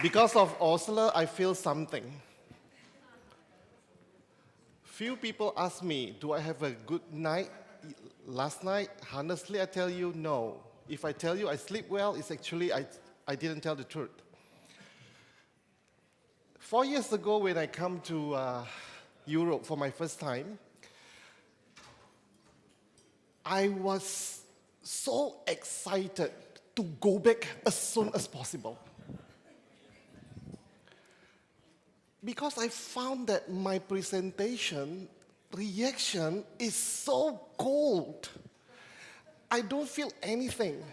Because of Osler, I feel something. Few people ask me, do I have a good night last night? Honestly, I tell you, no. If I tell you I sleep well, it's actually I didn't tell the truth. 4 years ago, when I come to Europe for my first time, I was so excited to go back as soon as possible. Because I found that my presentation reaction is so cold. I don't feel anything.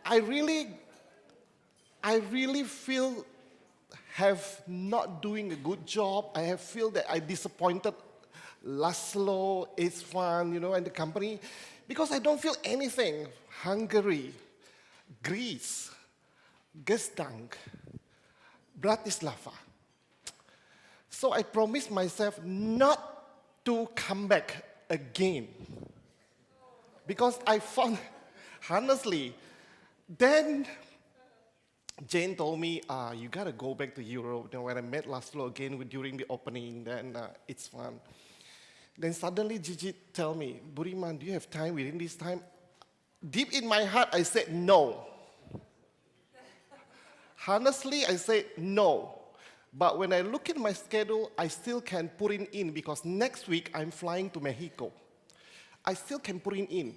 I really feel have not doing a good job. I have feel that I disappointed Laszlo, Isfan, and the company, because I don't feel anything. Hungary, Greece, Gestang, Bratislava. So I promised myself not to come back again. Because I found, honestly, then Jane told me, you gotta go back to Europe. When I met Laszlo again during the opening, then it's fun. Then suddenly Gigi tell me, Budiman, do you have time within this time? Deep in my heart, I said no. Honestly, I said no. But when I look at my schedule, I still can put it in because next week I'm flying to Mexico. I still can put it in.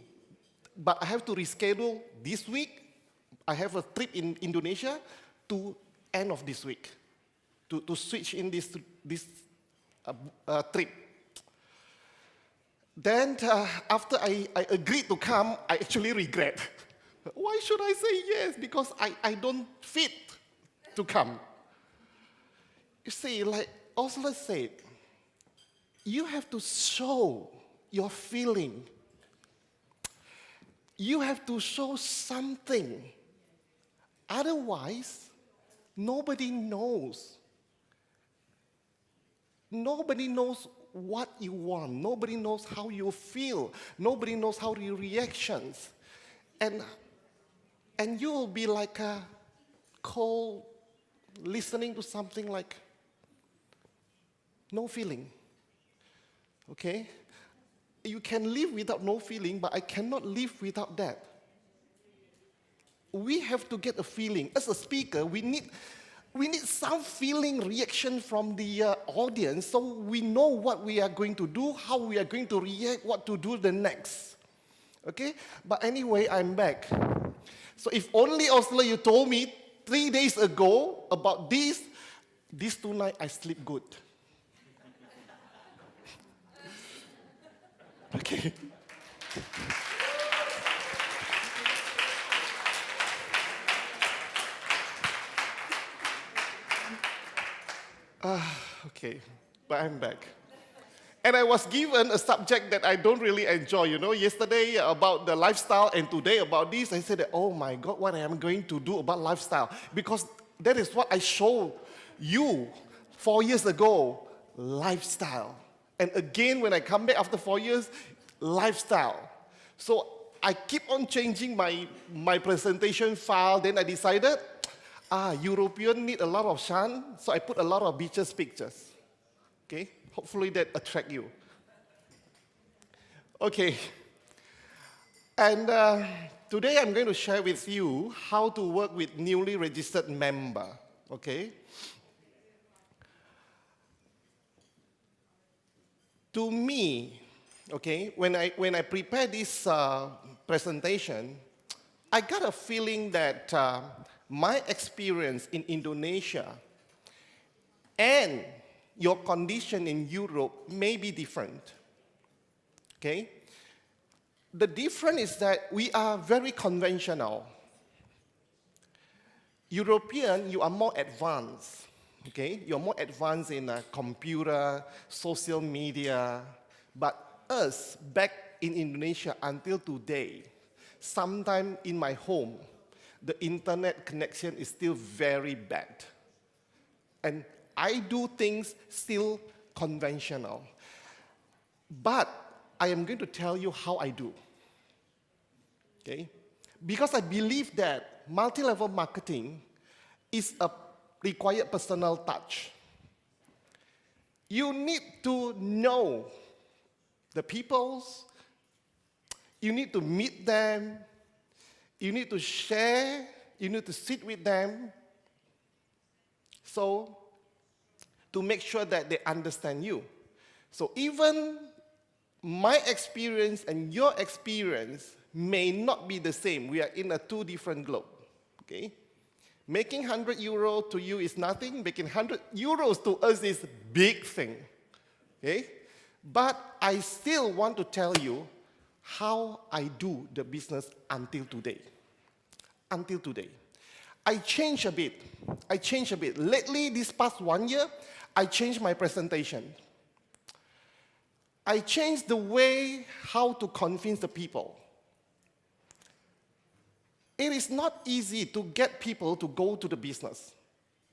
But I have to reschedule this week. I have a trip in Indonesia to end of this week to switch in this trip. Then after I agreed to come, I actually regret. Why should I say yes? Because I don't fit to come. You see, like Osler said, you have to show your feeling. You have to show something. Otherwise, nobody knows. Nobody knows what you want. Nobody knows how you feel. Nobody knows how your reactions. And you will be like a cold, listening to something like no feeling. Okay? You can live without no feeling, but I cannot live without that. We have to get a feeling. As a speaker, we need some feeling reaction from the audience so we know what we are going to do, how we are going to react, what to do the next. Okay? But anyway, I'm back. So if only, Osler, you told me 3 days ago about these 2 nights I sleep good. Okay. Okay, but I'm back. And I was given a subject that I don't really enjoy. Yesterday about the lifestyle and today about this, I said, oh my God, what am I going to do about lifestyle? Because that is what I showed you 4 years ago, lifestyle. And again, when I come back after 4 years, lifestyle. So I keep on changing my presentation file. Then I decided, European need a lot of sun, so I put a lot of beaches pictures. Okay, hopefully that attract you. Okay, and today I'm going to share with you how to work with newly registered member. Okay. To me, okay, when I prepare this presentation, I got a feeling that my experience in Indonesia and your condition in Europe may be different. Okay? The difference is that we are very conventional. European, you are more advanced. Okay? You're more advanced in computer, social media. But us, back in Indonesia until today, sometime in my home, the internet connection is still very bad. And I do things still conventional. But I am going to tell you how I do. Okay? Because I believe that multi-level marketing is a required personal touch. You need to know the peoples, you need to meet them, you need to share, you need to sit with them, so to make sure that they understand you. So even my experience and your experience may not be the same. We are in a two different globe, okay? Making 100 euro to you is nothing. Making 100 euros to us is a big thing, okay? But I still want to tell you how I do the business until today. Until today. I changed a bit. Lately, this past 1 year, I changed my presentation. I changed the way how to convince the people. It is not easy to get people to go to the business.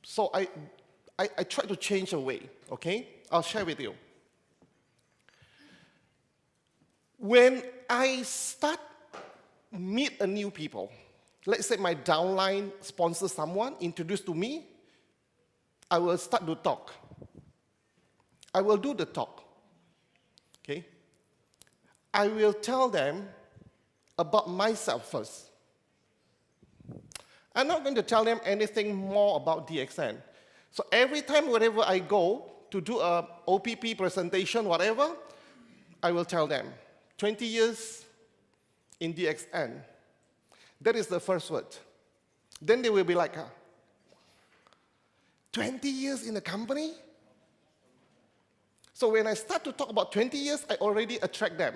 So I try to change the way, okay? I'll share with you. When I start meet a new people, let's say my downline sponsors someone, introduce to me, I will start to talk. I will do the talk, okay? I will tell them about myself first. I'm not going to tell them anything more about DXN. So every time, wherever I go to do a OPP presentation, whatever, I will tell them, 20 years in DXN. That is the first word. Then they will be like, 20 years in the company? So when I start to talk about 20 years, I already attract them.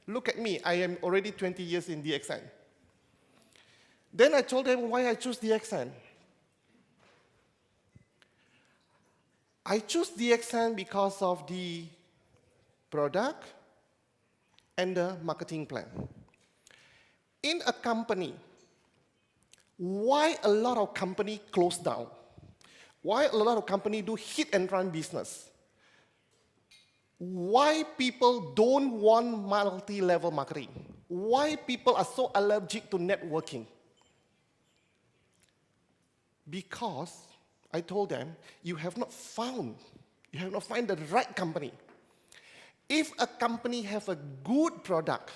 Look at me, I am already 20 years in DXN. Then I told them why I choose DXN. I choose DXN because of the product and the marketing plan. In a company, why a lot of companies close down? Why a lot of companies do hit and run business? Why people don't want multi-level marketing? Why people are so allergic to networking? Because I told them, you have not found the right company. If a company has a good product,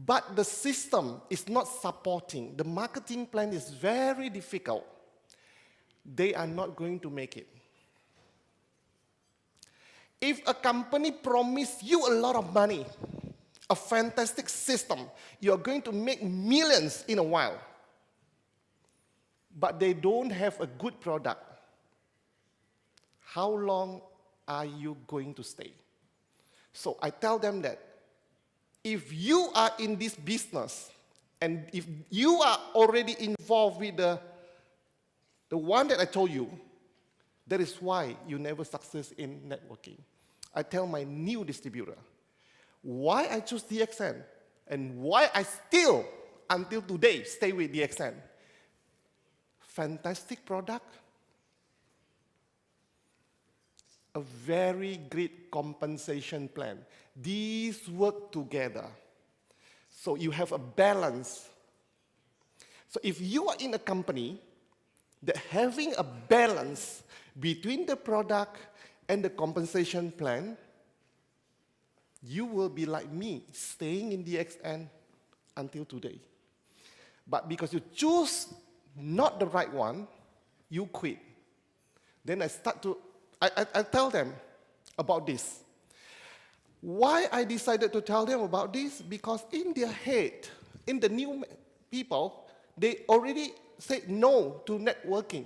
but the system is not supporting, the marketing plan is very difficult, they are not going to make it. If a company promises you a lot of money, a fantastic system, you're going to make millions in a while, but they don't have a good product, how long are you going to stay? So I tell them that if you are in this business, and if you are already involved with the one that I told you, that is why you never succeed in networking. I tell my new distributor why I choose DXN and why I still, until today, stay with DXN. Fantastic product, a very great compensation plan. These work together. So you have a balance. So if you are in a company that having a balance between the product and the compensation plan, you will be like me, staying in DXN until today. But because you choose not the right one, you quit. Then I tell them about this. Why I decided to tell them about this? Because in their head, in the new people, they already said no to networking.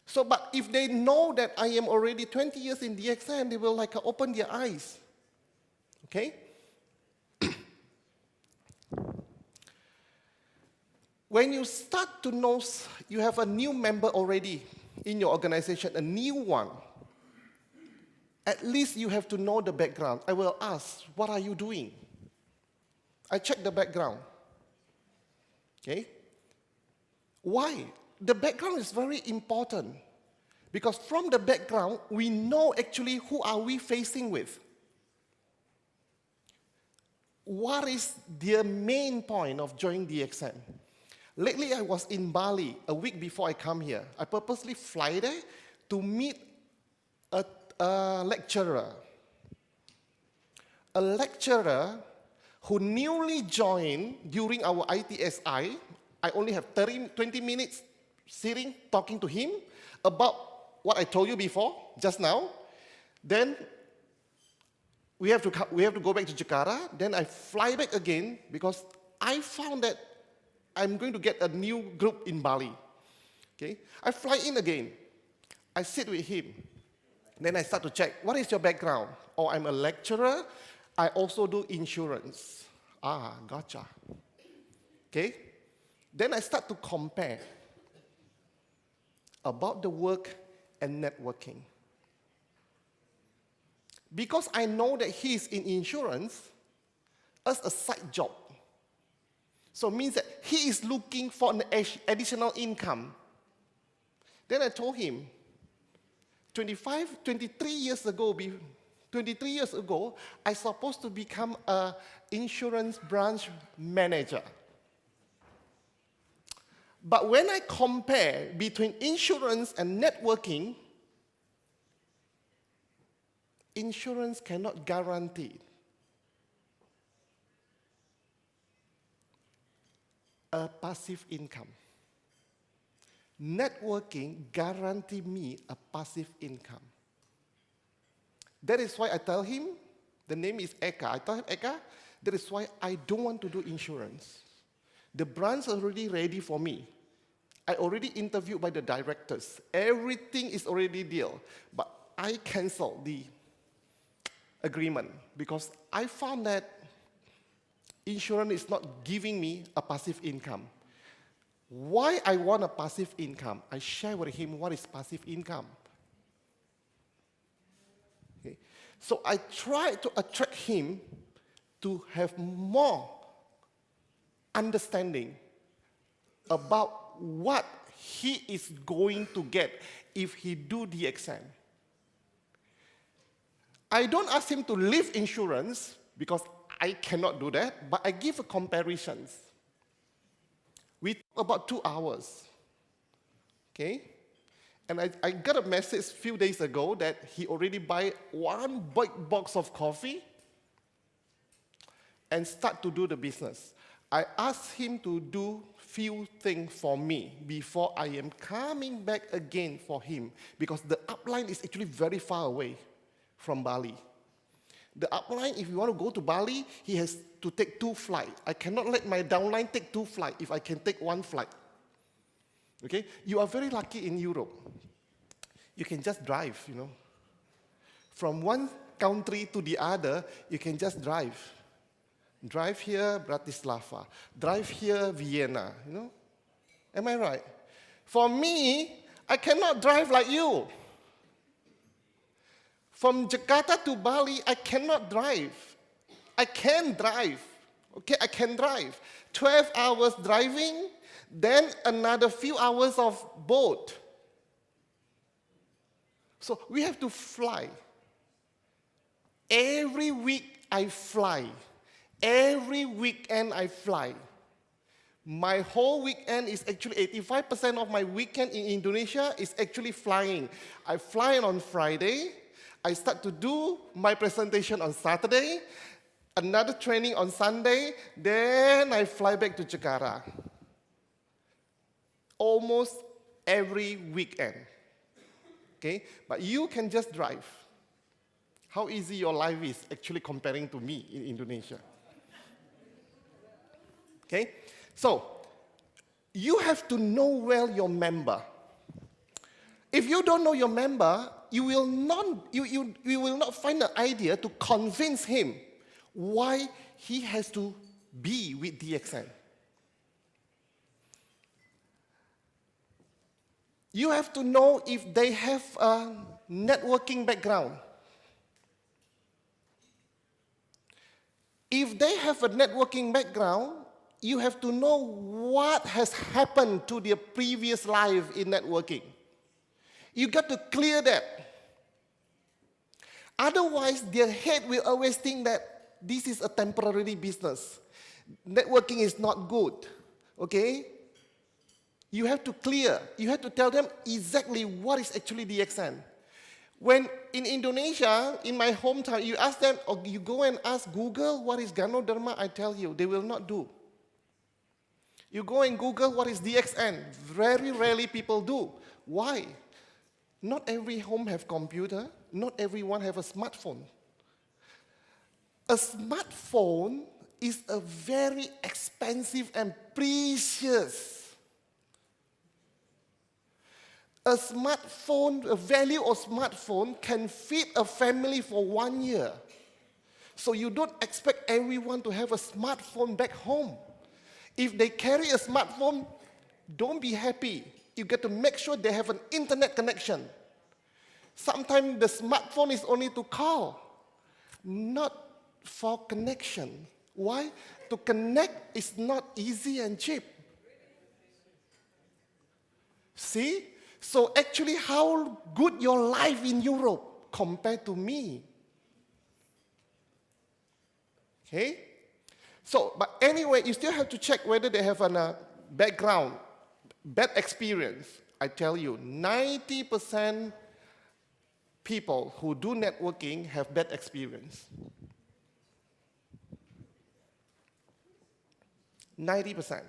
So, but if they know that I am already 20 years in DXN, they will open their eyes. Okay? When you start to know, you have a new member already in your organization, a new one, at least you have to know the background. I will ask, what are you doing? I check the background. Okay? Why? The background is very important. Because from the background, we know actually who are we facing with. what is the main point of joining DXN? Lately, I was in Bali a week before I come here. I purposely fly there to meet a lecturer. A lecturer who newly joined during our ITSI. I only have 20 minutes sitting, talking to him about what I told you before, just now. Then we have to go back to Jakarta. Then I fly back again because I found that I'm going to get a new group in Bali. Okay? I fly in again. I sit with him. Then I start to check, what is your background? Oh, I'm a lecturer. I also do insurance. Ah, gotcha. Okay? Then I start to compare about the work and networking. Because I know that he's in insurance as a side job. So it means that he is looking for an additional income. Then I told him, 23 years ago, I supposed to become an insurance branch manager. But when I compare between insurance and networking, insurance cannot guarantee a passive income. Networking guarantees me a passive income. That is why I tell him, the name is Eka. I tell him, Eka, that is why I don't want to do insurance. The branch is already ready for me. I already interviewed by the directors. Everything is already deal. But I canceled the agreement because I found that insurance is not giving me a passive income. Why I want a passive income? I share with him what is passive income. Okay. So I try to attract him to have more understanding about what he is going to get if he do DXN. I don't ask him to leave insurance because I cannot do that, but I give comparisons. We talk about 2 hours, okay? And I got a message a few days ago that he already buy 1 big box of coffee and start to do the business. I asked him to do few things for me before I am coming back again for him because the upline is actually very far away from Bali. The upline, if you want to go to Bali, he has to take 2 flights. I cannot let my downline take 2 flights if I can take 1 flight. Okay? You are very lucky in Europe. You can just drive, you know. From one country to the other, you can just drive. Drive here, Bratislava. Drive here, Vienna, you know. Am I right? For me, I cannot drive like you. From Jakarta to Bali, I cannot drive. I can drive. Okay, I can drive. 12 hours driving, then another few hours of boat. So we have to fly. Every week I fly. Every weekend I fly. My whole weekend is actually 85% of my weekend in Indonesia is actually flying. I fly on Friday. I start to do my presentation on Saturday, another training on Sunday, then I fly back to Jakarta. Almost every weekend. Okay? But you can just drive. How easy your life is actually comparing to me in Indonesia. Okay? So, you have to know well your member. If you don't know your member, you will not find an idea to convince him why he has to be with DXN. You have to know if they have a networking background. If they have a networking background, you have to know what has happened to their previous life in networking. You got to clear that. Otherwise, their head will always think that this is a temporary business. Networking is not good, okay? You have to tell them exactly what is actually DXN. When in Indonesia, in my hometown, you ask them, or you go and ask Google what is Ganoderma, I tell you, they will not do. You go and Google what is DXN. Very rarely people do. Why? Not every home have computer. Not everyone have a smartphone. A smartphone is a very expensive and precious. A value of smartphone can feed a family for 1 year. So you don't expect everyone to have a smartphone back home. If they carry a smartphone, don't be happy. You get to make sure they have an internet connection. Sometimes the smartphone is only to call, not for connection. Why? To connect is not easy and cheap. See? So actually, how good your life in Europe compared to me? Okay? So, but anyway, you still have to check whether they have a background, bad experience. I tell you, 90% people who do networking have bad experience. 90%.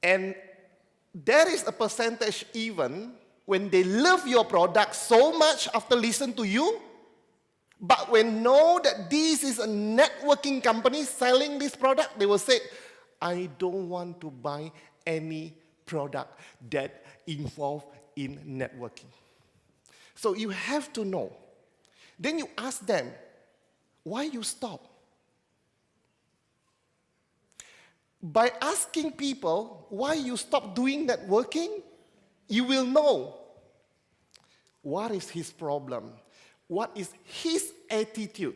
And there is a percentage even when they love your product so much after listening to you, but when know that this is a networking company selling this product, they will say, I don't want to buy any product that involves in networking. So you have to know. Then you ask them, why you stop? By asking people why you stop doing networking, you will know what is his problem, what is his attitude,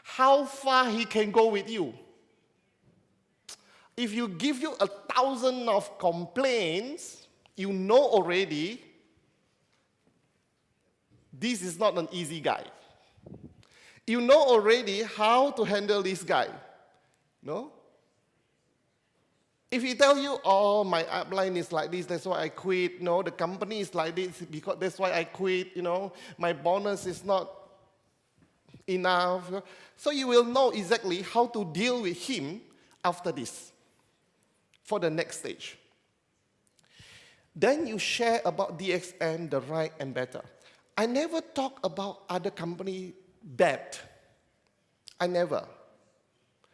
how far he can go with you. If you give you 1,000 of complaints, you know already this is not an easy guy. You know already how to handle this guy. No? If he tell you, oh, my upline is like this, that's why I quit. No, the company is like this, because that's why I quit. My bonus is not enough. So you will know exactly how to deal with him after this, for the next stage. Then you share about DXN, the right and better. I never talk about other company bad. I never.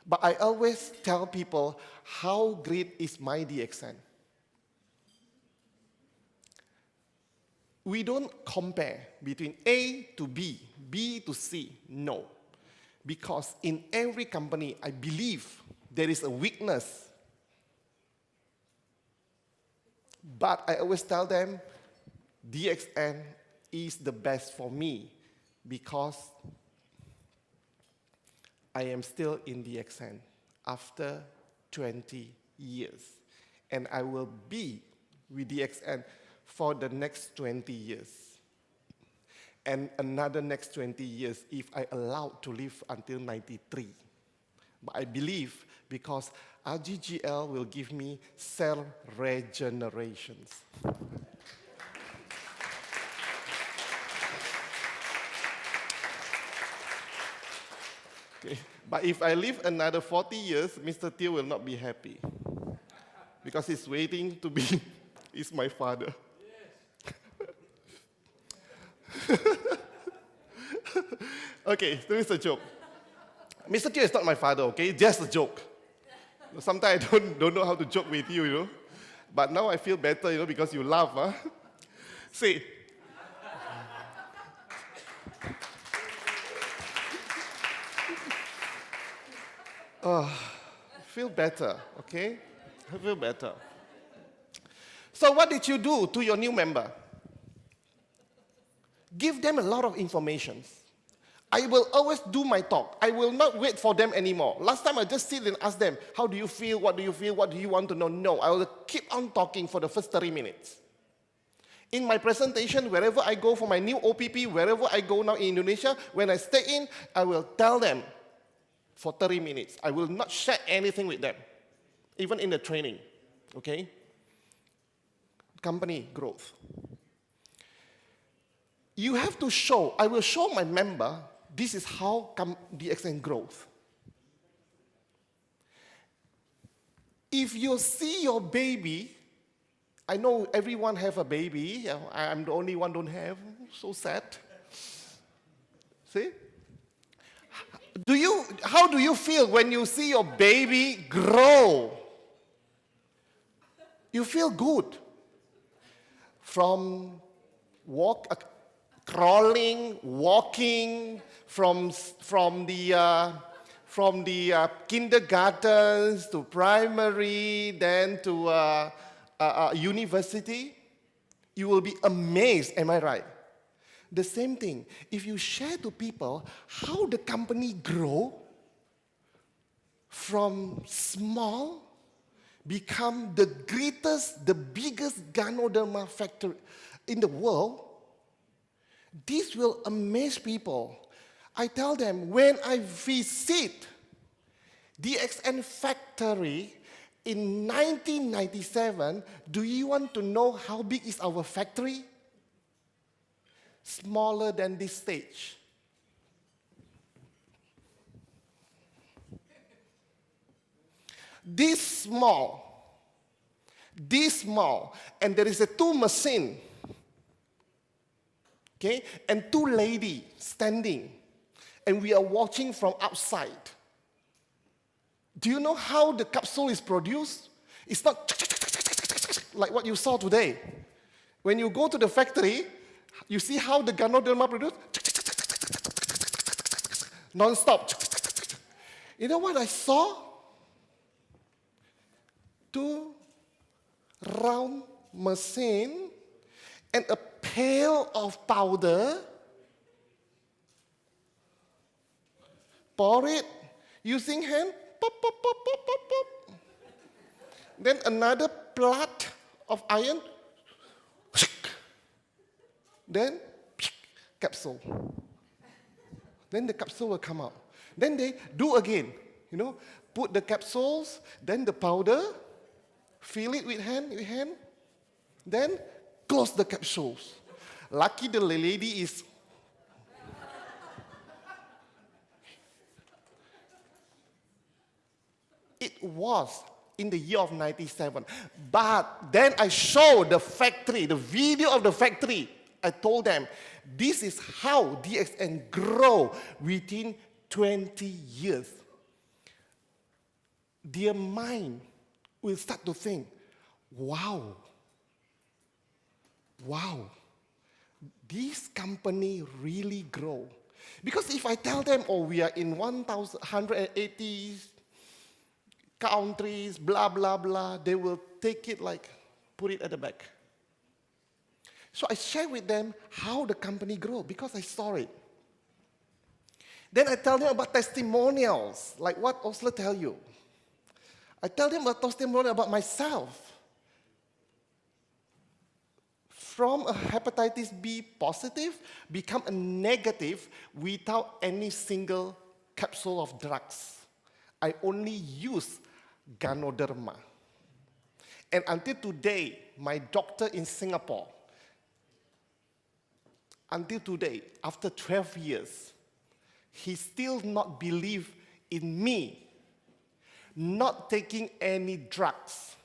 But I always tell people how great is my DXN. We don't compare between A to B, B to C, no. Because in every company, I believe there is a weakness. But I always tell them, DXN is the best for me because I am still in DXN after 20 years. And I will be with DXN for the next 20 years. And another next 20 years if I allowed to live until 93. But I believe because RGGL will give me cell regenerations. Okay. But if I live another 40 years, Mr. Teo will not be happy. Because he's waiting to be, he's my father. Yes. Okay, so it's a joke. Mr. Teo is not my father, okay? Just a joke. Sometimes I don't know how to joke with you, But now I feel better, because you laugh, huh? See. Feel better, okay? I feel better. So what did you do to your new member? Give them a lot of information. I will always do my talk. I will not wait for them anymore. Last time I just sit and ask them, how do you feel? What do you feel? What do you want to know? No, I will keep on talking for the first 30 minutes. In my presentation, wherever I go for my new OPP, wherever I go now in Indonesia, when I stay in, I will tell them, for 30 minutes. I will not share anything with them, even in the training, okay? Company growth. You have to show, I will show my member, this is how DXN growth. If you see your baby, I know everyone have a baby, I'm the only one don't have, so sad. See? How do you feel when you see your baby grow? You feel good. From crawling, walking, from the kindergartens to primary, then to university, you will be amazed, am I right? The same thing, if you share to people how the company grow from small, become the greatest, the biggest Ganoderma factory in the world, this will amaze people. I tell them, when I visit DXN factory in 1997, do you want to know how big is our factory? Smaller than this stage. This small, and there is a 2 machine, okay, and 2 ladies standing, and we are watching from outside. Do you know how the capsule is produced? It's not like what you saw today. When you go to the factory, you see how the Ganoderma produced? Non-stop. You know what I saw? 2 round machine and a pail of powder. Pour it using hand. Pop, pop, pop, pop, pop, pop. Then another plate of iron. Then capsule. Then the capsule will come out. Then they do again. You know, put the capsules, then the powder, fill it with hand, then close the capsules. Lucky the lady is. It was in the year of 97. But then I showed the factory, the video of the factory. I told them, this is how DXN grow within 20 years. Their mind will start to think, wow, this company really grow. Because if I tell them, oh, we are in 180 countries, blah, blah, blah, they will take it like, put it at the back. So I share with them how the company grow because I saw it. Then I tell them about testimonials, like what Osler tell you. I tell them about testimonial about myself. From a hepatitis B positive, become a negative without any single capsule of drugs. I only use Ganoderma. And until today, my doctor in Singapore, until today, after 12 years, he still not believe in me not taking any drugs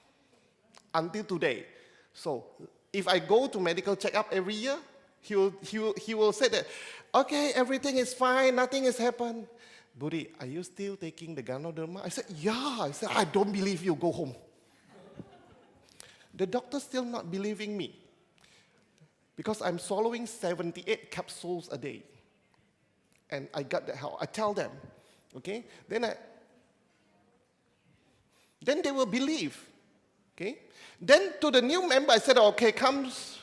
until today. So if I go to medical checkup every year, he will say that, okay, everything is fine, nothing has happened. Budi, are you still taking the Ganoderma? I said, yeah. I said, I don't believe you, go home. The doctor still not believing me because I'm swallowing 78 capsules a day. And I got the help. I tell them, okay? Then they will believe, okay? Then to the new member, I said, okay, comes.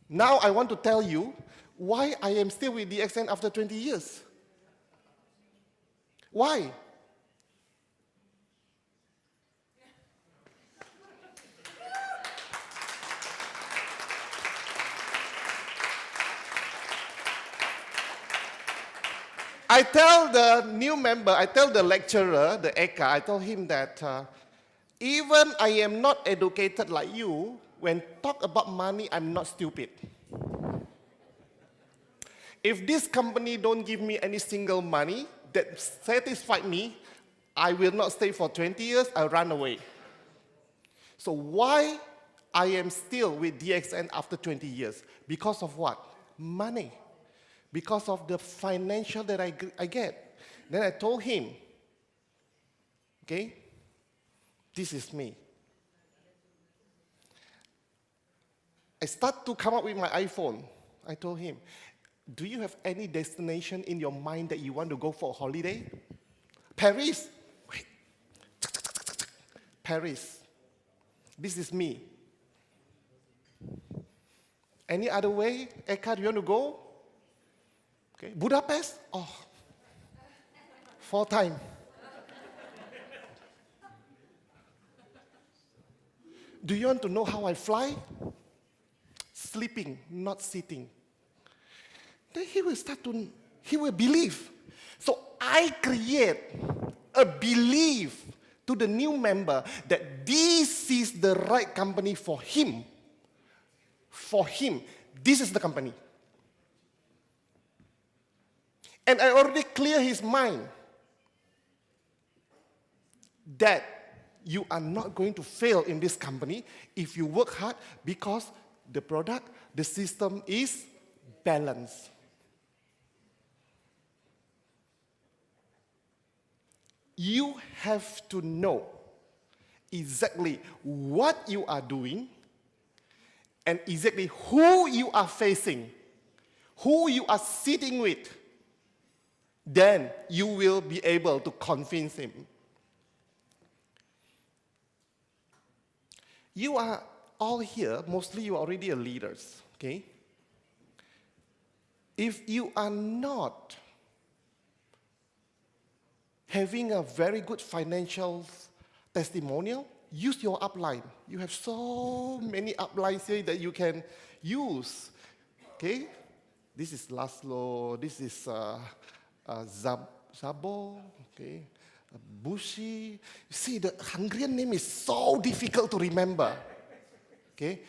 Now I want to tell you why I am still with DXN after 20 years. Why? I tell the new member, I tell the lecturer, the Eka, I told him that even I am not educated like you, when talk about money, I'm not stupid. If this company don't give me any single money that satisfies me, I will not stay for 20 years, I'll run away. So why I am still with DXN after 20 years? Because of what? Money. Because of the financial that I get. Then I told him, okay, this is me. I start to come up with my iPhone. I told him, do you have any destination in your mind that you want to go for a holiday? Paris. Wait. Paris. This is me. Any other way? Eka, do you want to go? Okay. Budapest? Oh. 4 times. Do you want to know how I fly? Sleeping, not sitting. Then he will believe. So I create a belief to the new member that this is the right company for him. For him, this is the company. And I already clear his mind that you are not going to fail in this company if you work hard because the product, the system is balanced. You have to know exactly what you are doing and exactly who you are facing, who you are sitting with. Then you will be able to convince him. You are all here, mostly you are already a leaders, okay? If you are not having a very good financial testimonial, use your upline. You have so many uplines here that you can use, okay? This is Laszlo, this is Zabo, okay? Bushi. You see, the Hungarian name is so difficult to remember. Okay?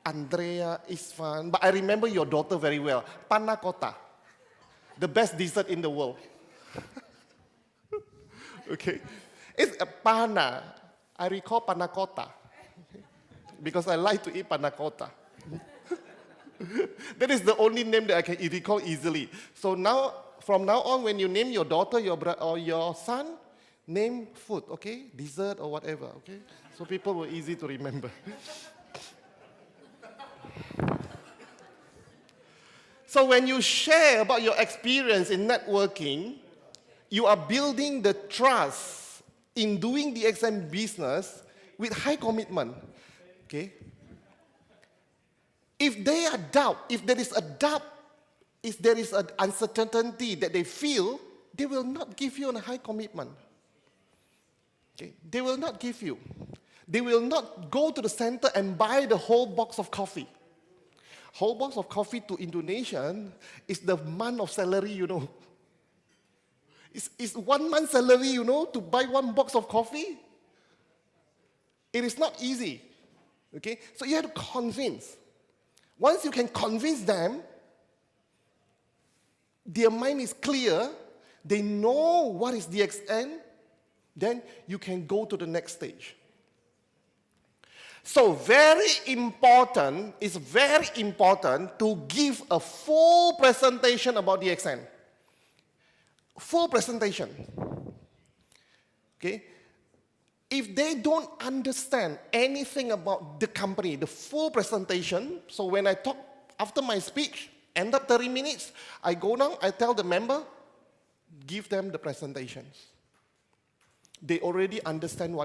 Andrea, Isvan. But I remember your daughter very well. Panna cotta. The best dessert in the world. Okay? It's a panna. I recall panna cotta. Okay? Because I like to eat panna cotta. That is the only name that I can recall easily. So now, from now on, when you name your daughter or your son, name food, okay? Dessert or whatever, okay? So people were easy to remember. So when you share about your experience in networking, you are building the trust in doing the DXN business with high commitment, okay? If they are doubt, if there is a doubt, if there is an uncertainty that they feel, they will not give you a high commitment. Okay? They will not give you. They will not go to the center and buy the whole box of coffee. Whole box of coffee to Indonesian is the month of salary, you know. It's 1 month salary, you know, to buy 1 box of coffee. It is not easy. Okay? So you have to convince. Once you can convince them, their mind is clear, they know what is DXN, then you can go to the next stage. So it's very important to give a full presentation about DXN. Full presentation. Okay? If they don't understand anything about the company, the full presentation, so when I talk after my speech, end up 30 minutes, I go down, I tell the member, give them the presentations. They already understand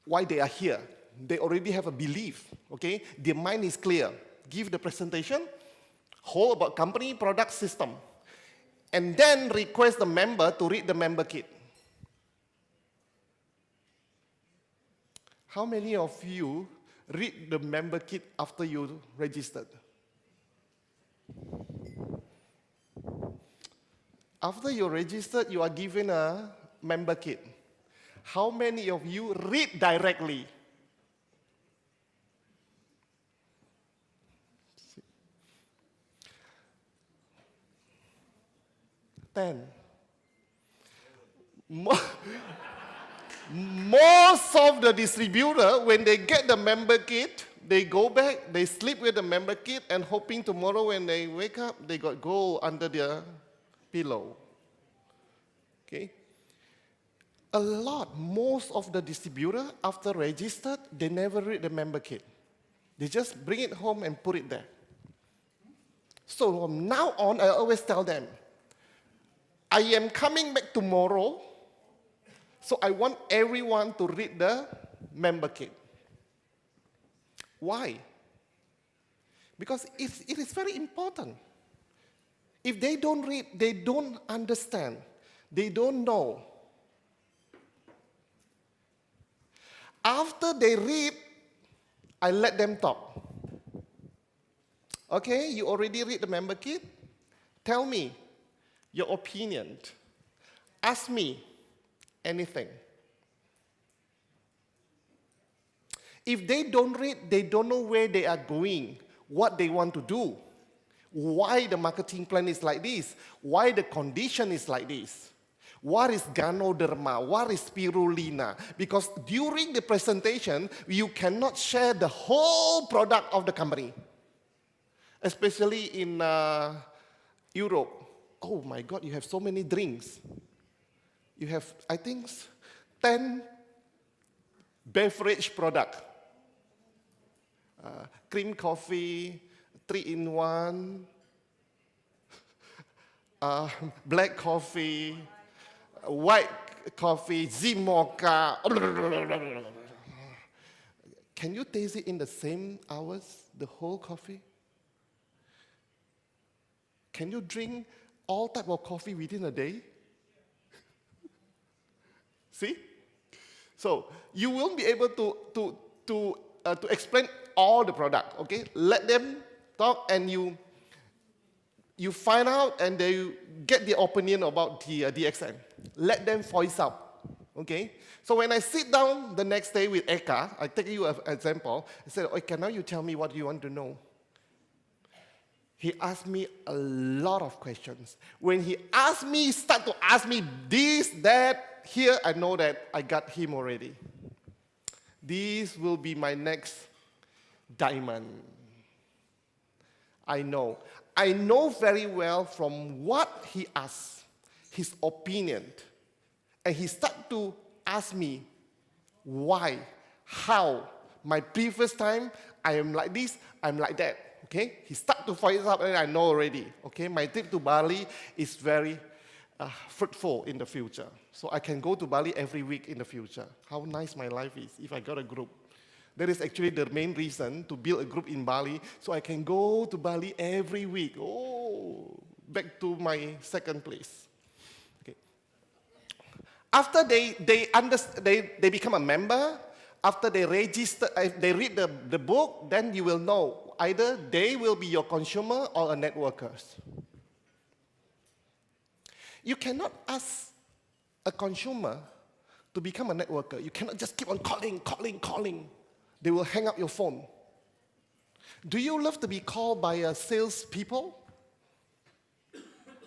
why they are here. They already have a belief, okay? Their mind is clear. Give the presentation, whole about company, product, system. And then request the member to read the member kit. How many of you read the member kit after you registered? After you're registered, you are given a member kit. How many of you read directly? Ten. Most of the distributor, when they get the member kit, they go back, they sleep with the member kit, and hoping tomorrow when they wake up, they got gold under their pillow. Okay? Most of the distributor, after registered, they never read the member kit. They just bring it home and put it there. So from now on, I always tell them, I am coming back tomorrow, so I want everyone to read the member kit. Why? Because it is very important. If they don't read, they don't understand, they don't know. After they read, I let them talk. Okay, you already read the member kit? Tell me your opinion. Ask me anything. If they don't read, they don't know where they are going, what they want to do, why the marketing plan is like this, why the condition is like this, what is Ganoderma, what is spirulina. Because during the presentation, you cannot share the whole product of the company, especially in Europe. Oh my God, you have so many drinks. You have, I think, 10 beverage products. Cream coffee, 3-in-1, black coffee, white coffee, Zimocha. Can you taste it in the same hours, the whole coffee? Can you drink all type of coffee within a day? See? So you won't be able to explain all the product, okay? Let them talk, and you find out, and they get the opinion about the DXN. Let them voice out, okay? So when I sit down the next day with Eka, I take you an example. I said, okay, now you tell me what you want to know. He asked me a lot of questions. When he start to ask me this, that, here, I know that I got him already. This will be my next diamond. I know. I know very well from what he asked, his opinion. And he started to ask me why, how. My previous time, I am like this, I'm like that. Okay? He started to voice up, and I know already. Okay? My trip to Bali is very fruitful in the future. So I can go to Bali every week in the future. How nice my life is if I got a group. That is actually the main reason to build a group in Bali, so I can go to Bali every week. Oh, back to my second place. Okay. After they become a member, after they register, they read the book, then you will know either they will be your consumer or a networkers. You cannot ask a consumer to become a networker. You cannot just keep on calling. They will hang up your phone. Do you love to be called by salespeople?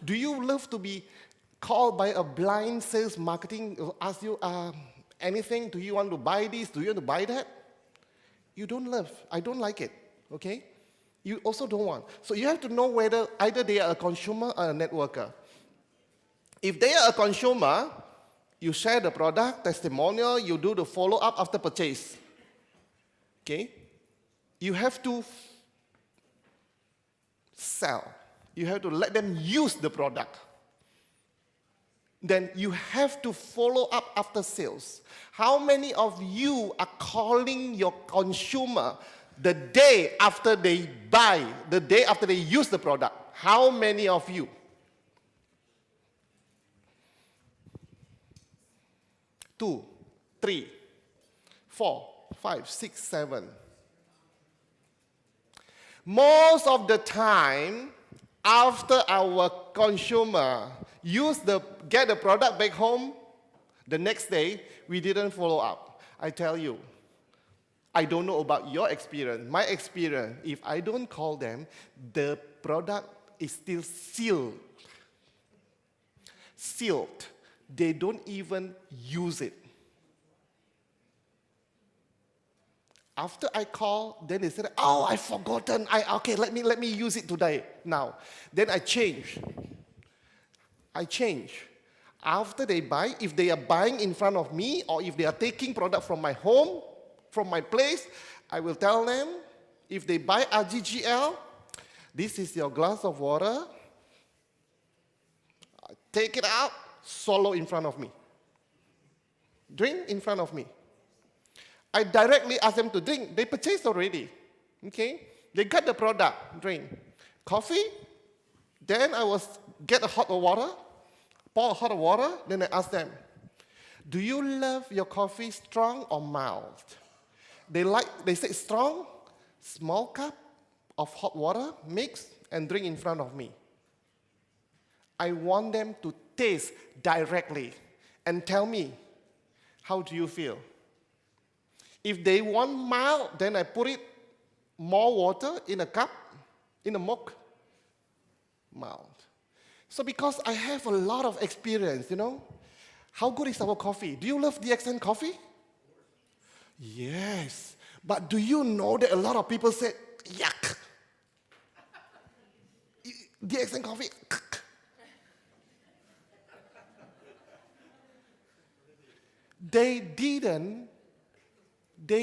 Do you love to be called by a blind sales marketing who ask you anything? Do you want to buy this? Do you want to buy that? You don't love. I don't like it. Okay? You also don't want. So you have to know whether either they are a consumer or a networker. If they are a consumer, you share the product, testimonial, you do the follow-up after purchase. Okay? You have to sell. You have to let them use the product. Then you have to follow up after sales. How many of you are calling your consumer the day after they buy, the day after they use the product? How many of you? 2, 3, 4, 5, 6, 7. Most of the time, after our consumer get the product back home. The next day, we didn't follow up. I tell you, I don't know about your experience. My experience, if I don't call them, the product is still sealed. Sealed. They don't even use it. After I call, then they said, "Oh, I've forgotten. Okay, let me use it today now." Then I change. After they buy, if they are buying in front of me, or if they are taking product from my home, from my place, I will tell them, if they buy RGGL, this is your glass of water. Take it out, swallow in front of me. Drink in front of me. I directly ask them to drink. They purchased already. Okay? They got the product, drink. Coffee, then I will get a hot water, pour a hot water, then I ask them, do you love your coffee strong or mild? They say strong, small cup of hot water, mix, and drink in front of me. I want them to taste directly and tell me, how do you feel? If they want mild, then I put it more water in a cup, in a mug, mild. So because I have a lot of experience, how good is our coffee? Do you love DXN coffee? Yes. But do you know that a lot of people say, yuck. DXN coffee. They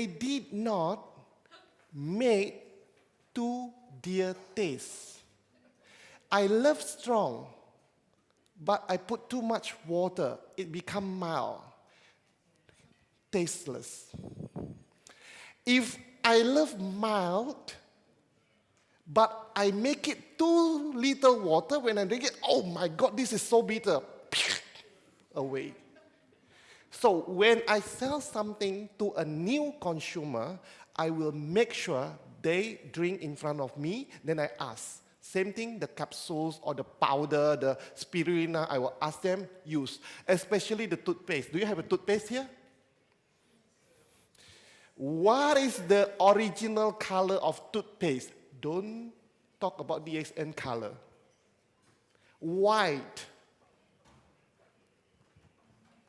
did not make to their taste. I love strong, but I put too much water. It become mild, tasteless. If I love mild, but I make it too little water, when I drink it, oh my God, this is so bitter. Away. So when I sell something to a new consumer, I will make sure they drink in front of me, then I ask. Same thing, the capsules or the powder, the spirulina, I will ask them use. Especially the toothpaste. Do you have a toothpaste here? What is the original color of toothpaste? Don't talk about DXN color. White.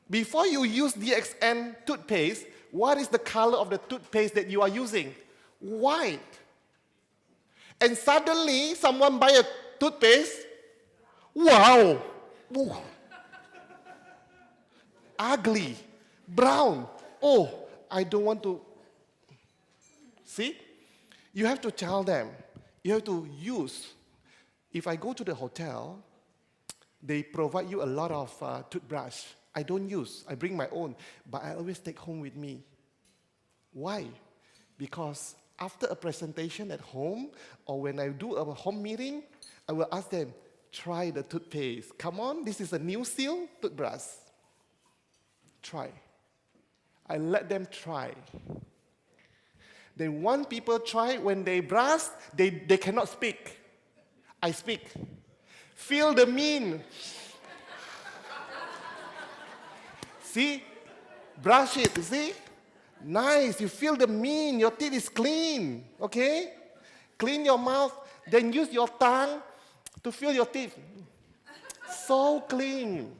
Before you use DXN toothpaste, what is the color of the toothpaste that you are using? White. And suddenly, someone buy a toothpaste. Wow. Ooh. Ugly. Brown. Oh, I don't want to. See? You have to tell them. You have to use. If I go to the hotel, they provide you a lot of toothbrush. I don't use. I bring my own. But I always take home with me. Why? Because after a presentation at home, or when I do a home meeting, I will ask them, try the toothpaste. Come on, this is a new seal toothbrush. Try. I let them try. Then one people try, when they brush, they cannot speak. I speak. Feel the mean. See? Brush it, you see? Nice, you feel the mean, your teeth is clean, okay? Clean your mouth, then use your tongue to feel your teeth. So clean.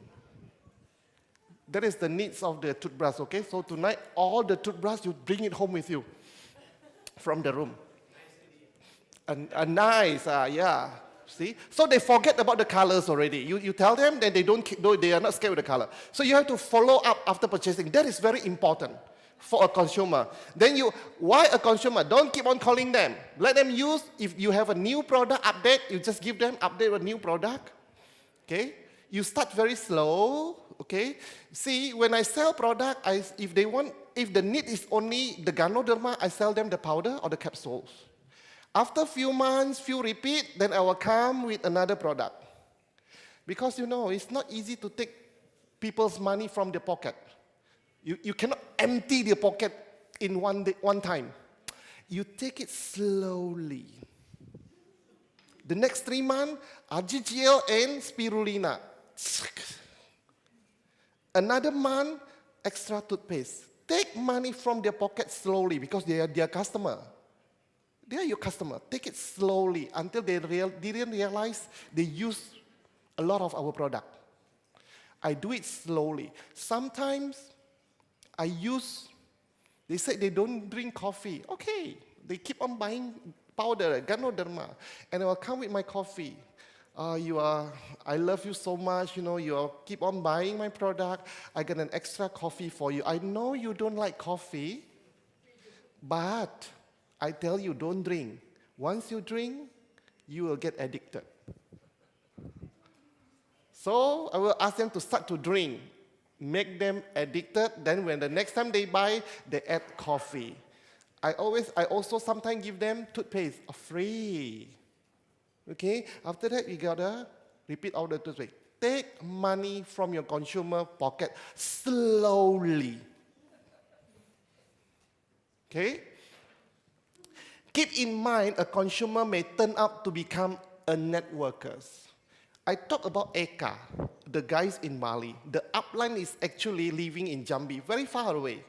That is the needs of the toothbrush, okay? So tonight, all the toothbrush, you bring it home with you from the room. Nice, yeah. See? So they forget about the colors already. You tell them, then they are not scared with the color. So you have to follow up after purchasing. That is very important for a consumer. Then why a consumer? Don't keep on calling them. Let them use. If you have a new product update, you just give them update with a new product. Okay? You start very slow. Okay? See, when I sell product, if the need is only the Ganoderma, I sell them the powder or the capsules. After few months, few repeat, then I will come with another product. Because it's not easy to take people's money from their pocket. You cannot empty the pocket in one time. You take it slowly. The next 3 months, RGGL and spirulina. Another month, extra toothpaste. Take money from their pocket slowly because they are their customer. They are your customer. Take it slowly until they didn't realize they use a lot of our product. I do it slowly. Sometimes they say they don't drink coffee. Okay, they keep on buying powder, Ganoderma, and I will come with my coffee. I love you so much, you keep on buying my product. I get an extra coffee for you. I know you don't like coffee, but I tell you, don't drink. Once you drink, you will get addicted. So I will ask them to start to drink, make them addicted. Then when the next time they buy, they add coffee. I also sometimes give them toothpaste free. Okay? After that, you gotta repeat all the toothpaste. Take money from your consumer pocket slowly. Okay? Keep in mind, a consumer may turn out to become a networker. I talk about Eka, the guys in Bali. The upline is actually living in Jambi, very far away.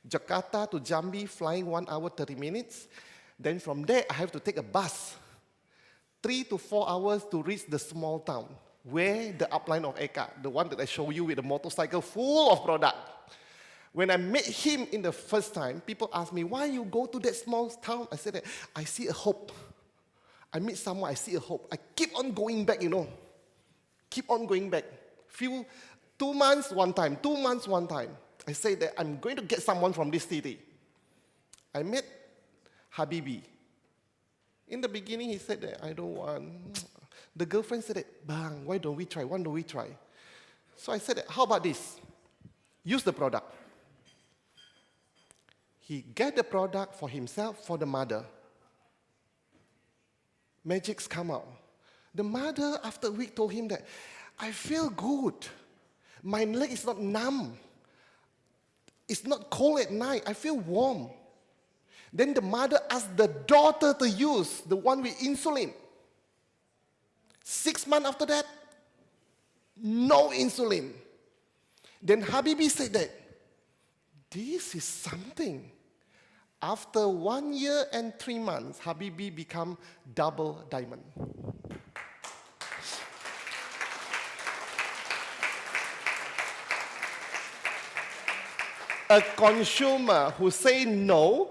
Jakarta to Jambi, flying 1 hour, 30 minutes. Then from there, I have to take a bus. 3 to 4 hours to reach the small town, where the upline of Eka, the one that I show you with the motorcycle full of product. When I met him in the first time, people asked me, why you go to that small town? I said that, I see a hope. I meet someone, I see a hope. I keep on going back, Keep on going back. 2 months, one time. 2 months, one time. I say that I'm going to get someone from this city. I met Habibi. In the beginning, he said that, I don't want. The girlfriend said that, bang, why don't we try? Why don't we try? So I said that, how about this? Use the product. He get the product for himself, for the mother. Magics come out. The mother, after a week, told him that, I feel good. My leg is not numb. It's not cold at night. I feel warm. Then the mother asked the daughter to use the one with insulin. 6 months after that, no insulin. Then Habibi said that, this is something. After 1 year and 3 months, Habibi become double diamond. A consumer who say no,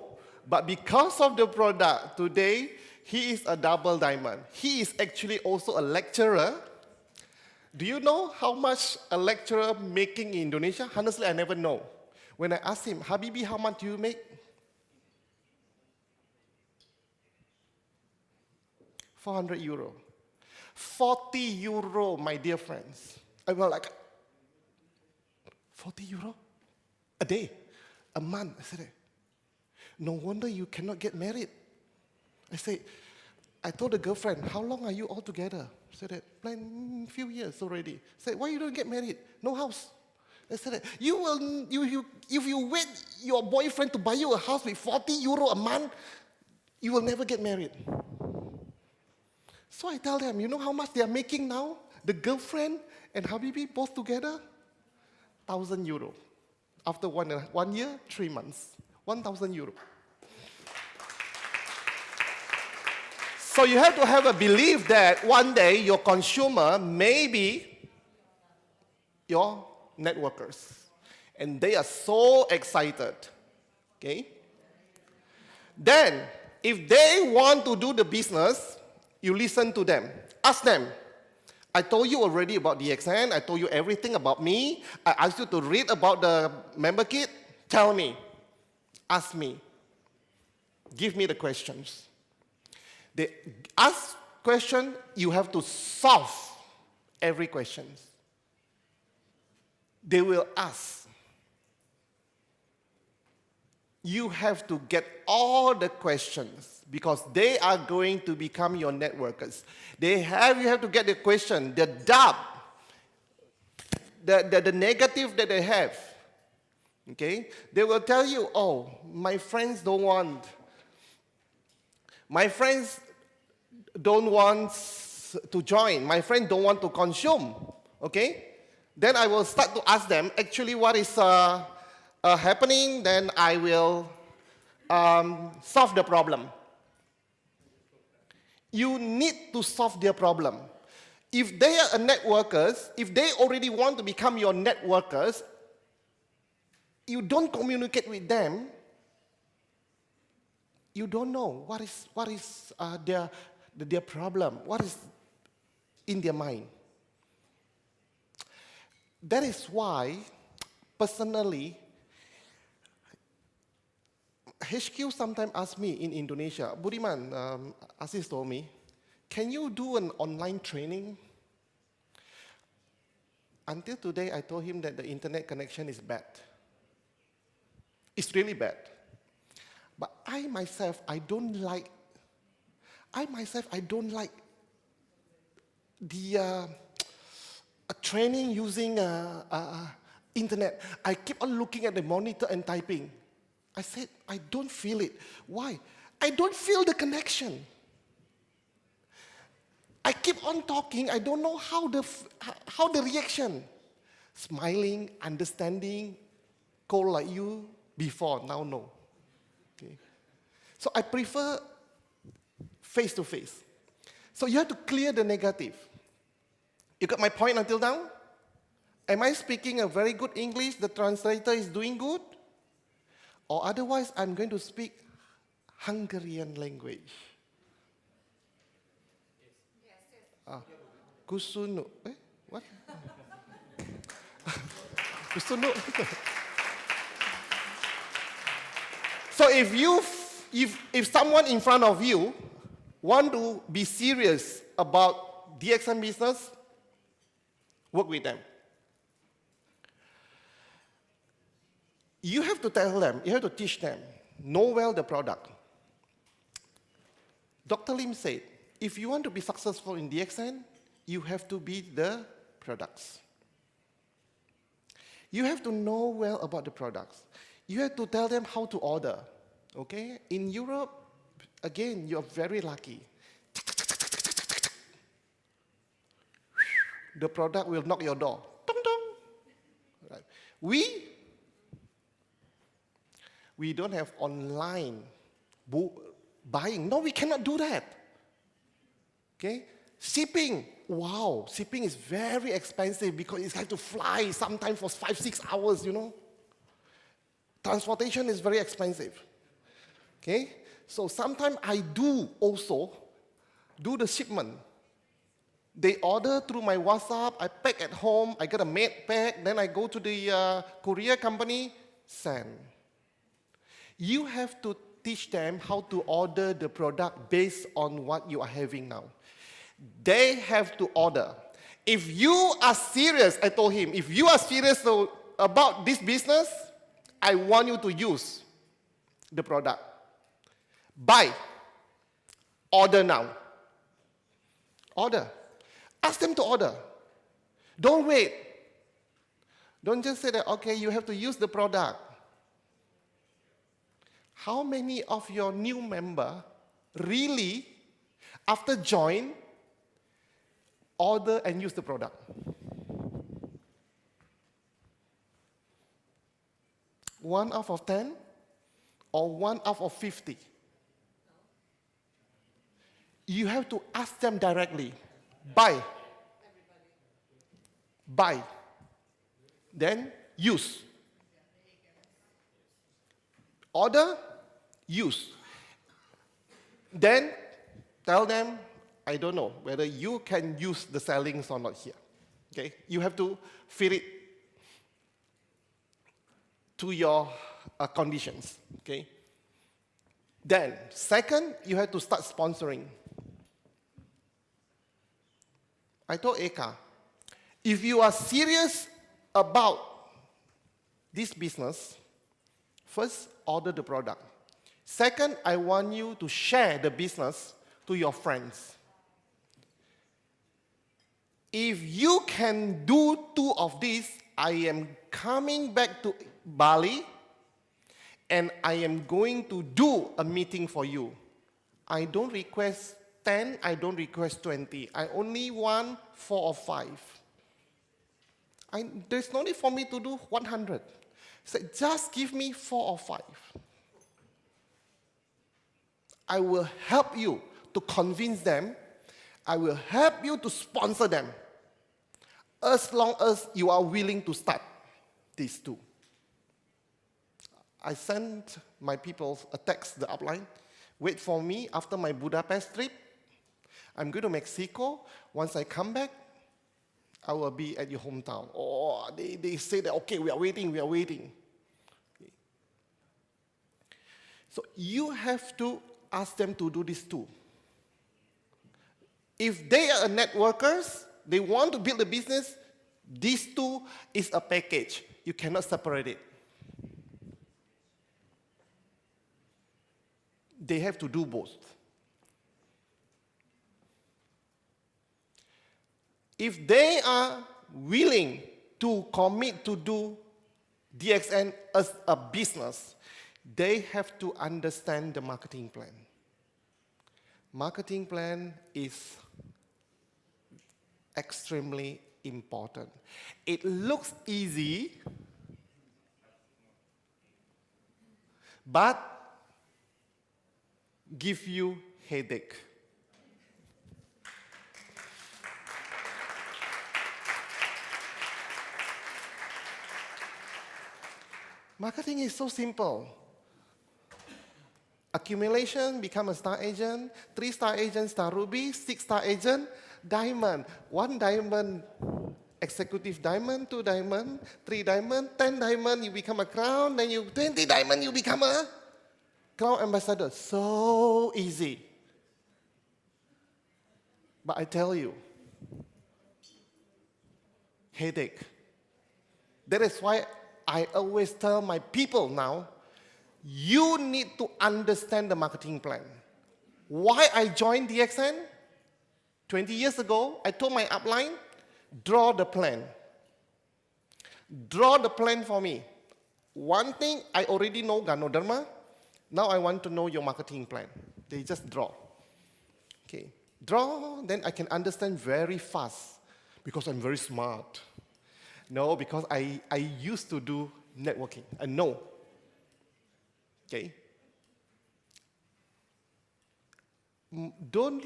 but because of the product, today, he is a double diamond. He is actually also a lecturer. Do you know how much a lecturer making in Indonesia? Honestly, I never know. When I asked him, Habibi, how much do you make? 400 euro. 40 euro, my dear friends. I was like, 40 euro? A day, a month. I said, no wonder you cannot get married. I told the girlfriend, how long are you all together? I said, plan few years already. I said, why you don't get married? No house. I said, if you wait your boyfriend to buy you a house with 40 euro a month, you will never get married. So I tell them, you know how much they are making now? The girlfriend and Habibi both together? 1,000 euro. After 1 year, 3 months. 1,000 euro. So you have to have a belief that one day your consumer may be your networkers. And they are so excited. Okay? Then, if they want to do the business, you listen to them. Ask them. I told you already about DXN. I told you everything about me. I asked you to read about the member kit. Tell me. Ask me. Give me the questions. They ask question, you have to solve every question. They will ask. You have to get all the questions because they are going to become your networkers. You have to get the question, the doubt, the negative that they have. Okay? They will tell you, oh, my friends don't want. My friends don't want to join. My friends don't want to consume. Okay? Then I will start to ask them actually what is happening. Then I will solve the problem. You need to solve their problem. If they are networkers, if they already want to become your networkers, you don't communicate with them, you don't know what is their problem, what is in their mind. That is why, personally, HQ sometimes asks me in Indonesia, Budiman, Aziz told me, can you do an online training? Until today, I told him that the internet connection is bad. It's really bad. But I myself, I don't like the training using internet. I keep on looking at the monitor and typing. I said, I don't feel it. Why? I don't feel the connection. I keep on talking, I don't know how the reaction. Smiling, understanding, cold like you, before, now no. Okay. So I prefer face-to-face. So you have to clear the negative. You got my point until now? Am I speaking a very good English? The translator is doing good? Or otherwise, I'm going to speak Hungarian language. Kusunu. What? Kusunu. So if someone in front of you want to be serious about DXN business, work with them. You have to tell them, you have to teach them, know well the product. Dr. Lim said, if you want to be successful in DXN, you have to be the products. You have to know well about the products. You have to tell them how to order, okay? In Europe, again, you're very lucky. The product will knock your door. Dong, dong. Right. We don't have online buying. No, we cannot do that. Okay? Shipping. Wow, shipping is very expensive because it has to fly sometimes for 5-6 hours, you know. Transportation is very expensive. Okay? So sometimes I do also do the shipment. They order through my WhatsApp, I pack at home, I get a made pack, then I go to the courier company, send. You have to teach them how to order the product based on what you are having now. They have to order. If you are serious, I told him, if you are serious about this business, I want you to use the product. Buy. Order now. Order. Ask them to order. Don't wait. Don't just say that, okay, you have to use the product. How many of your new member really, after join, order and use the product? One out of 10 or one out of 50? You have to ask them directly. Buy. Buy. Then use. Order, use. Then tell them, I don't know whether you can use the sellings or not here. Okay? You have to fit it to your conditions. Okay? Then, second, you have to start sponsoring. I told Eka, if you are serious about this business, first, order the product. Second, I want you to share the business to your friends. If you can do 2 of these, I am coming back to Bali and I am going to do a meeting for you. I don't request 10, I don't request 20. I only want 4 or 5. There's no need for me to do 100. He said, just give me 4 or 5. I will help you to convince them. I will help you to sponsor them. As long as you are willing to start these 2. I sent my people a text, the upline. Wait for me after my Budapest trip. I'm going to Mexico. Once I come back, I will be at your hometown. Oh, they say that, okay, we are waiting. Okay. So you have to ask them to do this too. If they are networkers, they want to build a business, these 2 is a package. You cannot separate it. They have to do both. If they are willing to commit to do DXN as a business, they have to understand the marketing plan. Marketing plan is extremely important. It looks easy, but give you headache. Marketing is so simple. Accumulation, become a star agent. 3-star agent, star ruby. 6-star agent, diamond. 1 diamond, executive diamond. 2 diamond, 3 diamond, 10 diamond, you become a crown. Then 20 diamond, you become a crown ambassador. So easy. But I tell you, headache. That is why I always tell my people now, you need to understand the marketing plan. Why I joined DXN? 20 years ago, I told my upline, draw the plan. Draw the plan for me. One thing, I already know Ganodharma. Now I want to know your marketing plan. They just draw. Okay. Draw, then I can understand very fast because I'm very smart. No, because I used to do networking. I know. Okay? Don't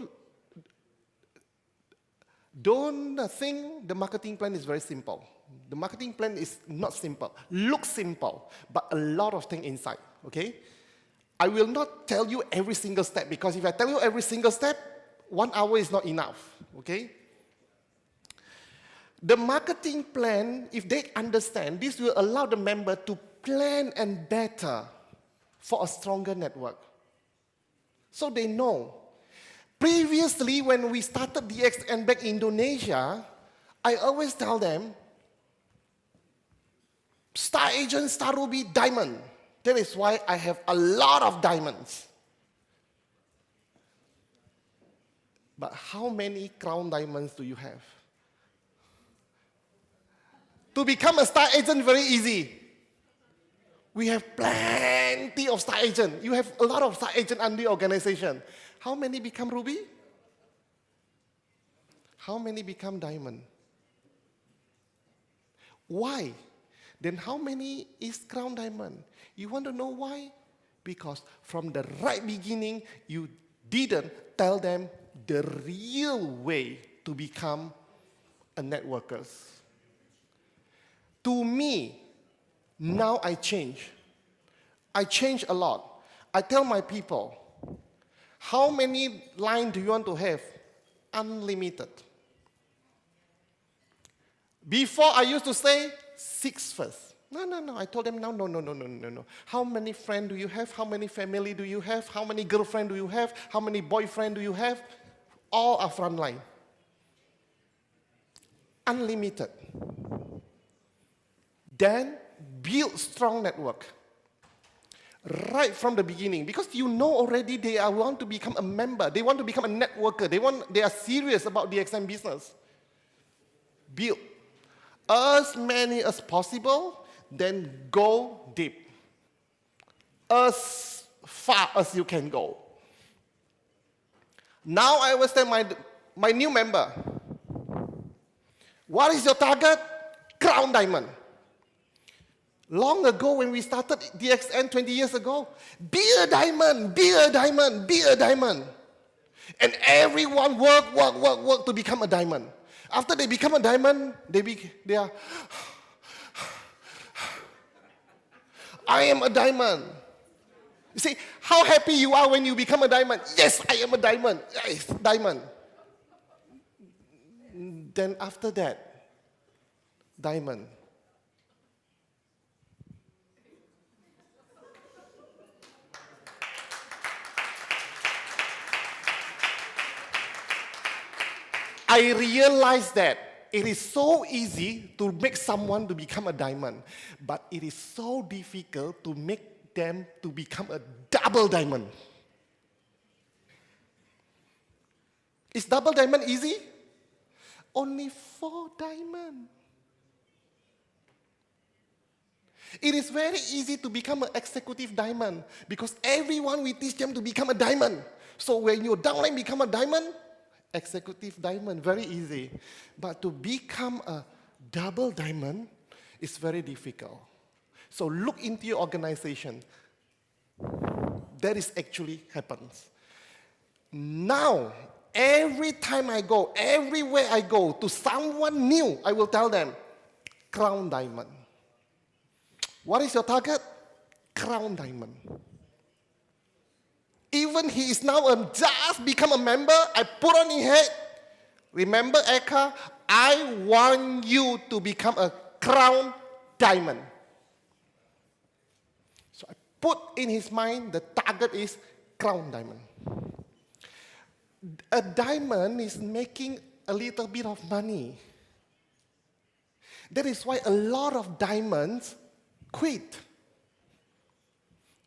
think the marketing plan is very simple. The marketing plan is not simple. Looks simple, but a lot of things inside. Okay? I will not tell you every single step because if I tell you every single step, 1 hour is not enough. Okay? The marketing plan, if they understand, this will allow the member to plan and better for a stronger network. So they know. Previously, when we started DXN back in Indonesia, I always tell them, star agent, star ruby, diamond. That is why I have a lot of diamonds. But how many crown diamonds do you have? To become a star agent, very easy. We have plenty of star agents. You have a lot of star agents under the organization. How many become ruby? How many become diamond? Why? Then how many is crown diamond? You want to know why? Because from the right beginning, you didn't tell them the real way to become a networker. To me, now I change. I change a lot. I tell my people, how many lines do you want to have? Unlimited. Before I used to say 6 first. No. I told them, no. How many friends do you have? How many family do you have? How many girlfriend do you have? How many boyfriend do you have? All are front line. Unlimited. Then build strong network. Right from the beginning, because you know already they want to become a member, they want to become a networker, they are serious about the DXN business. Build as many as possible, then go deep. As far as you can go. Now I will tell my new member, what is your target? crown diamond. Long ago when we started DXN 20 years ago, be a diamond, be a diamond, be a diamond. And everyone work to become a diamond. After they become a diamond, they are, I am a diamond. You see, how happy you are when you become a diamond. Yes, I am a diamond. Yes, diamond. Then after that, diamond. I realized that it is so easy to make someone to become a diamond, but it is so difficult to make them to become a double diamond. Is double diamond easy? Only 4 diamonds. It is very easy to become an executive diamond because everyone will teach them to become a diamond. So when your downline become a diamond, executive diamond, very easy. But to become a double diamond is very difficult. So look into your organization. That is actually happens. Now, every time I go, everywhere I go, to someone new, I will tell them, crown diamond. What is your target? Crown diamond. Even he is now just become a member, I put on his head, remember Eka, I want you to become a crown diamond. So I put in his mind, the target is crown diamond. A diamond is making a little bit of money. That is why a lot of diamonds quit.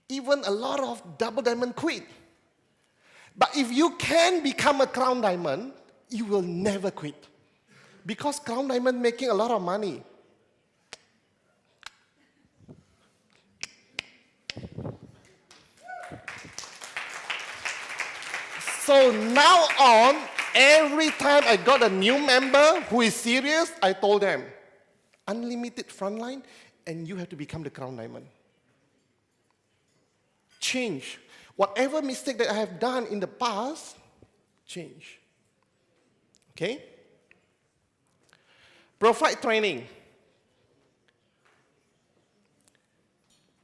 Even a lot of double diamond quit. But if you can become a crown diamond, you will never quit. Because crown diamond making a lot of money. So now on, every time I got a new member who is serious, I told them, unlimited frontline, and you have to become the crown diamond. Change. Whatever mistake that I have done in the past, change. Okay? Provide training.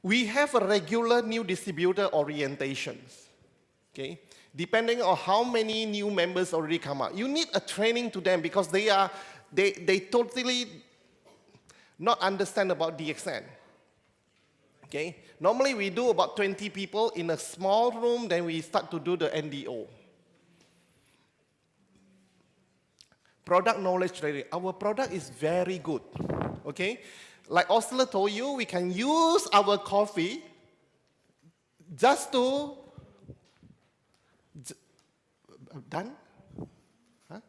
We have a regular new distributor orientations. Okay? Depending on how many new members already come out. You need a training to them because they totally not understand about DXN. Okay? Normally we do about 20 people in a small room, then we start to do the NDO. Product knowledge training. Our product is very good. Okay? Like Osler told you, we can use our coffee just to... Done? Huh?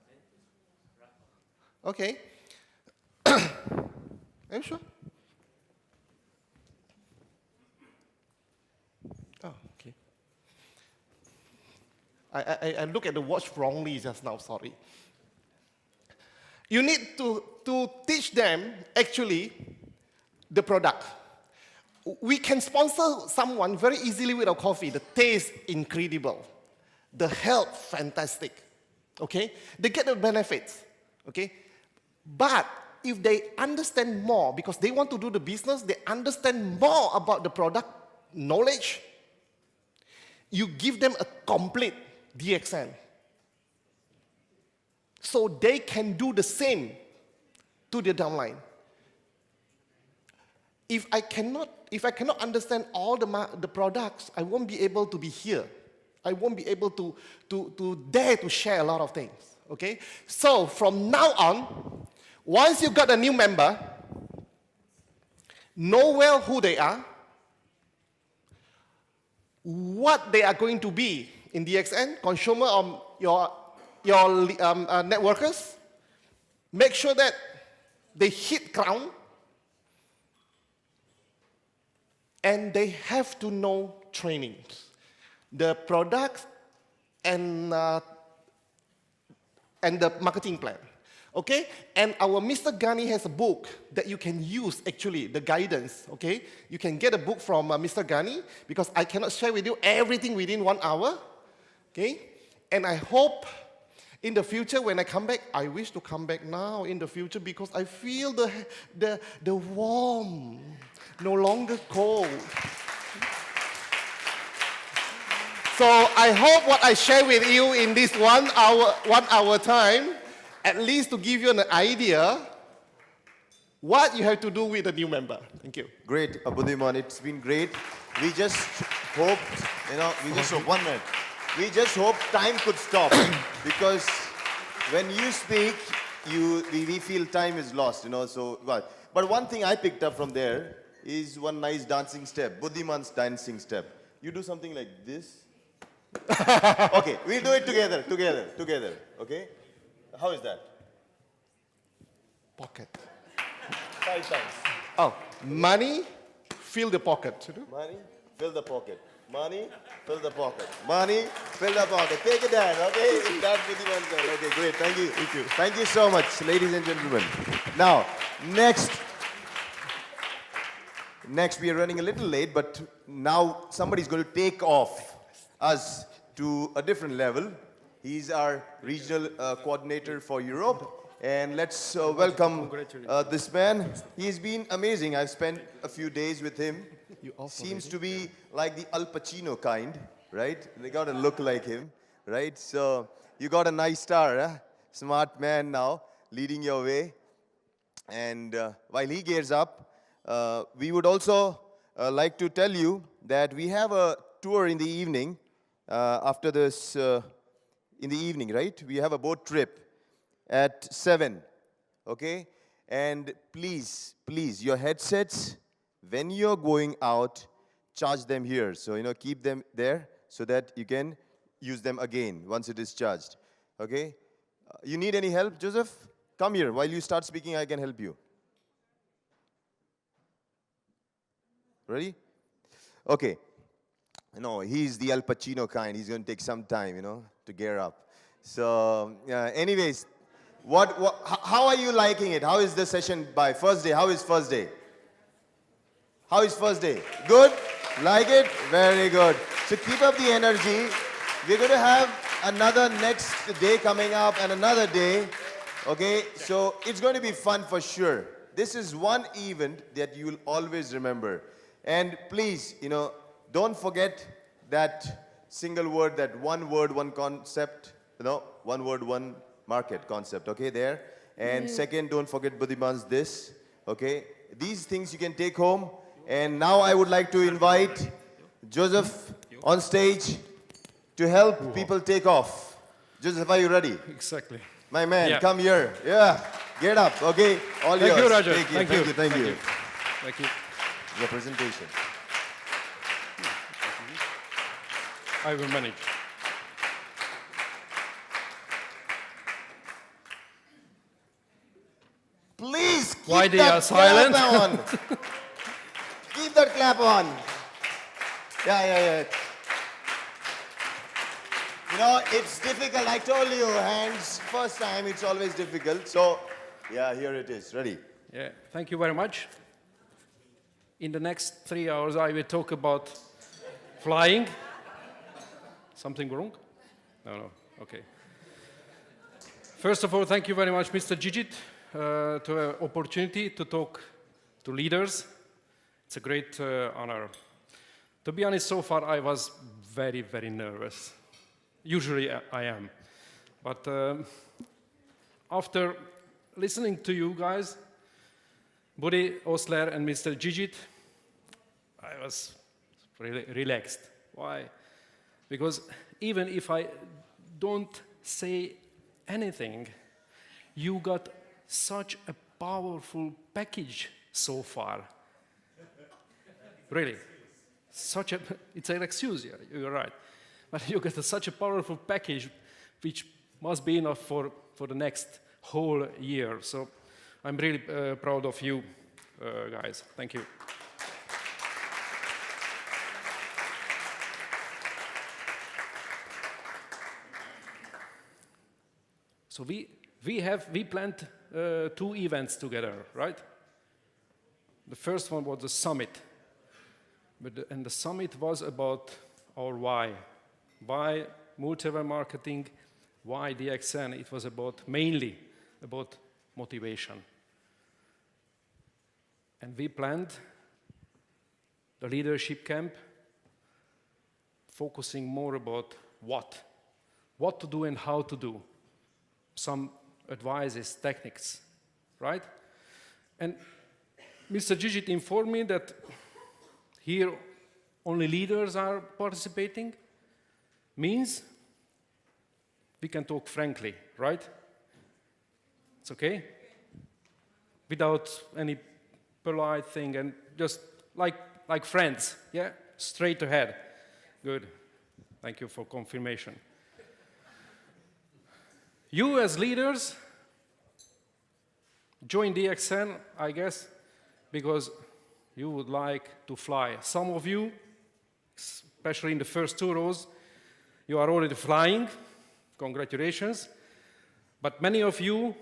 Okay. Are you sure? Oh, okay. I look at the watch wrongly just now, sorry. You need to teach them, actually, the product. We can sponsor someone very easily with our coffee. The taste, incredible. The health, fantastic. Okay? They get the benefits. Okay? But if they understand more, because they want to do the business, they understand more about the product knowledge, you give them a complete DXN. So they can do the same to the downline. If I cannot understand all the products, I won't be able to be here. I won't be able to dare to share a lot of things. Okay? So from now on, once you got a new member, know well who they are, what they are going to be in DXN, consumer or your networkers. Make sure that they hit crown, and they have to know trainings, the products, and the marketing plan. Okay? And our Mr. Ghani has a book that you can use, actually, the guidance. Okay? You can get a book from Mr. Ghani because I cannot share with you everything within 1 hour. Okay? And I hope in the future when I come back, I wish to come back now in the future because I feel the warm, no longer cold. So I hope what I share with you in this 1 hour time, at least to give you an idea what you have to do with a new member. Thank you. Great, Budiman. It's been great. We just hoped, one minute. We just hoped time could stop because when you speak, we feel time is lost, so, but one thing I picked up from there is one nice dancing step, Budiman's dancing step. You do something like this. Okay, we'll do it together, okay? How is that? Pocket. 5 times. Oh, money, fill the pocket. Money, fill the pocket. Money, fill the pocket. Money, fill the pocket. Take it down, okay? That's Budiman's done. Okay, great. Thank you. Thank you. Thank you so much, ladies and gentlemen. Now, next we are running a little late, but now somebody's going to take off us to a different level. He's our regional coordinator for Europe. And let's welcome this man. He's been amazing. I've spent a few days with him. Seems to be like the Al Pacino kind, right? They got a look like him, right? So you got a nice star, huh? Smart man now, leading your way. And while he gears up, we would also like to tell you that we have a tour in the evening. After this, in the evening, right? We have a boat trip at 7, okay? And please, your headsets, when you're going out, charge them here. So, keep them there so that you can use them again once it is charged, okay? You need any help, Joseph? Come here. While you start speaking, I can help you. Ready? Okay. No, he's the Al Pacino kind. He's going to take some time, to gear up. So, anyways, how are you liking it? How is the session by first day? How is first day? How is first day? Good? Like it? Very good. So keep up the energy. We're going to have another next day coming up and another day. Okay? So it's going to be fun for sure. This is one event that you'll always remember. And please, don't forget that single word, that one word, one concept, one word, one market concept, okay, there. And second, don't forget Budiman's this, okay. These things you can take home. And now I would like to invite Joseph on stage to help people take off. Joseph, are you ready? Exactly. My man, come here. Yeah, get up, okay. All yours. Thank you, Roger. Thank you. Thank you. Your presentation. I will manage. Please keep Why they that are silent? clap on. Keep that clap on. Yeah. It's difficult. I told you, hands first time, it's always difficult. So, yeah, here it is. Ready? Yeah, thank you very much. In the next 3 hours, I will talk about flying. Something wrong? No, okay. First of all, thank you very much, Mr. Gigit, to have opportunity to talk to leaders. It's a great honor. To be honest, so far I was very, very nervous. Usually I am. But after listening to you guys, Budi, Osler, and Mr. Gigit, I was really relaxed. Why? Because even if I don't say anything, you got such a powerful package so far. Really. It's an excuse, you're right. But you got such a powerful package which must be enough for the next whole year. So I'm really proud of you guys. Thank you. So we We planned 2 events together, right? The first one was the summit. And the summit was about our why. Why multi-level marketing? Why DXN? It was mainly about motivation. And we planned the leadership camp, focusing more about what to do and how to do. Some advices, techniques, right? And Mr. Gigit informed me that here only leaders are participating, means we can talk frankly, right? It's okay? Without any polite thing and just like friends, yeah? Straight ahead. Good. Thank you for confirmation. You as leaders join DXN, I guess, because you would like to fly. Some of you, especially in the first 2 rows, you are already flying. Congratulations. But many of you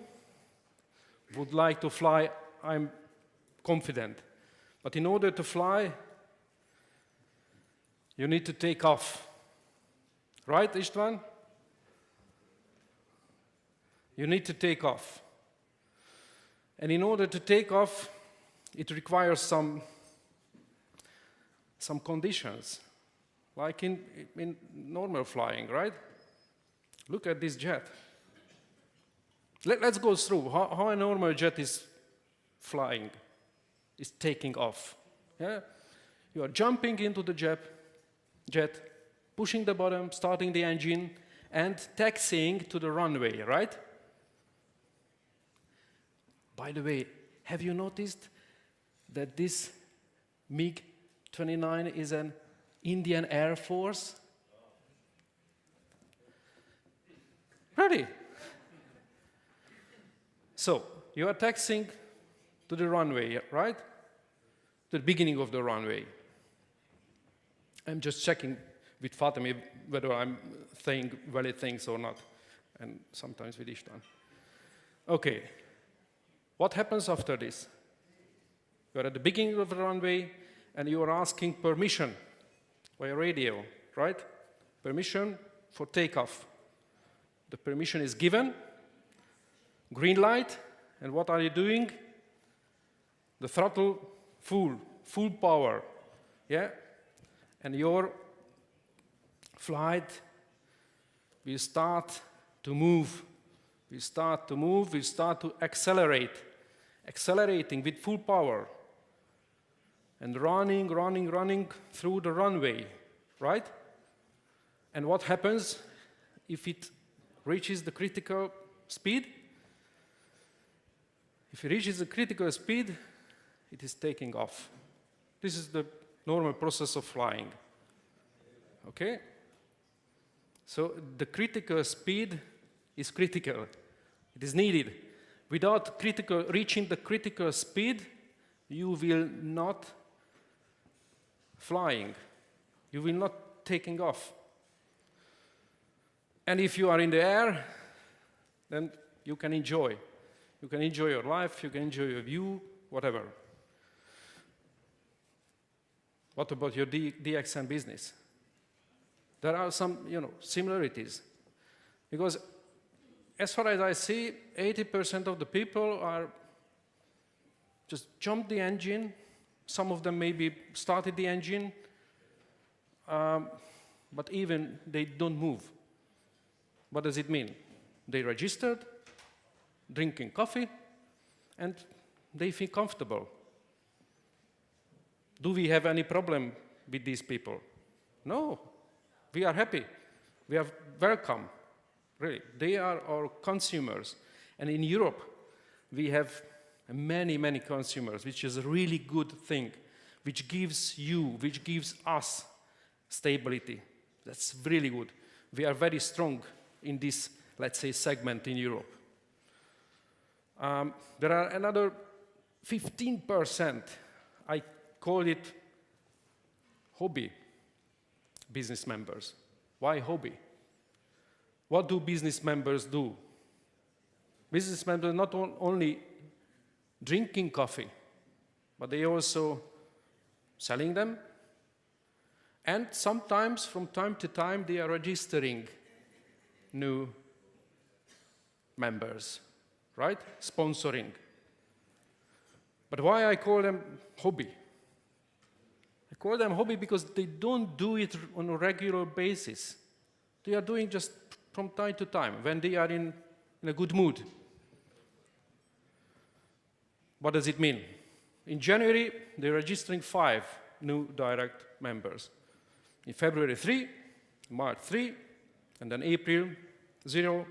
would like to fly, I'm confident. But in order to fly, you need to take off. Right, Istvan? You need to take off. And in order to take off, it requires some conditions, like in normal flying, right? Look at this jet. Let's go through how a normal jet is flying, is taking off. Yeah? You are jumping into the jet, pushing the button, starting the engine, and taxiing to the runway, right? By the way, have you noticed that this MiG-29 is an Indian Air Force? Ready? So, you are taxiing to the runway, right? To the beginning of the runway. I'm just checking with Fatemi whether I'm saying valid things or not, and sometimes with István. Okay. What happens after this? You're at the beginning of the runway and you are asking permission via radio, right? Permission for takeoff. The permission is given, green light, and what are you doing? The throttle full power, yeah? And your flight will start to move. We start to accelerate, accelerating with full power, and running through the runway, right? And what happens if it reaches the critical speed? If it reaches the critical speed, it is taking off. This is the normal process of flying, okay? So the critical speed is critical. It is needed. Without reaching the critical speed, you will not flying. You will not taking off. And if you are in the air, then you can enjoy. You can enjoy your life, you can enjoy your view, whatever. What about your DXN business? There are some, similarities. Because as far as I see, 80% of the people are just jumped the engine. Some of them maybe started the engine, but even they don't move. What does it mean? They registered, drinking coffee, and they feel comfortable. Do we have any problem with these people? No. We are happy. We are welcome. Really, they are our consumers. And in Europe, we have many consumers, which is a really good thing, which gives us stability. That's really good. We are very strong in this, let's say, segment in Europe. There are another 15%, I call it hobby business members. Why hobby? What do business members do? Business members not only drinking coffee, but they also selling them. And sometimes, from time to time, they are registering new members, right? Sponsoring. But why I call them hobby? I call them hobby because they don't do it on a regular basis. They are doing just from time to time, when they are in a good mood. What does it mean? In January, they're registering 5 new direct members. In February, 3, March, 3, and then April, 0,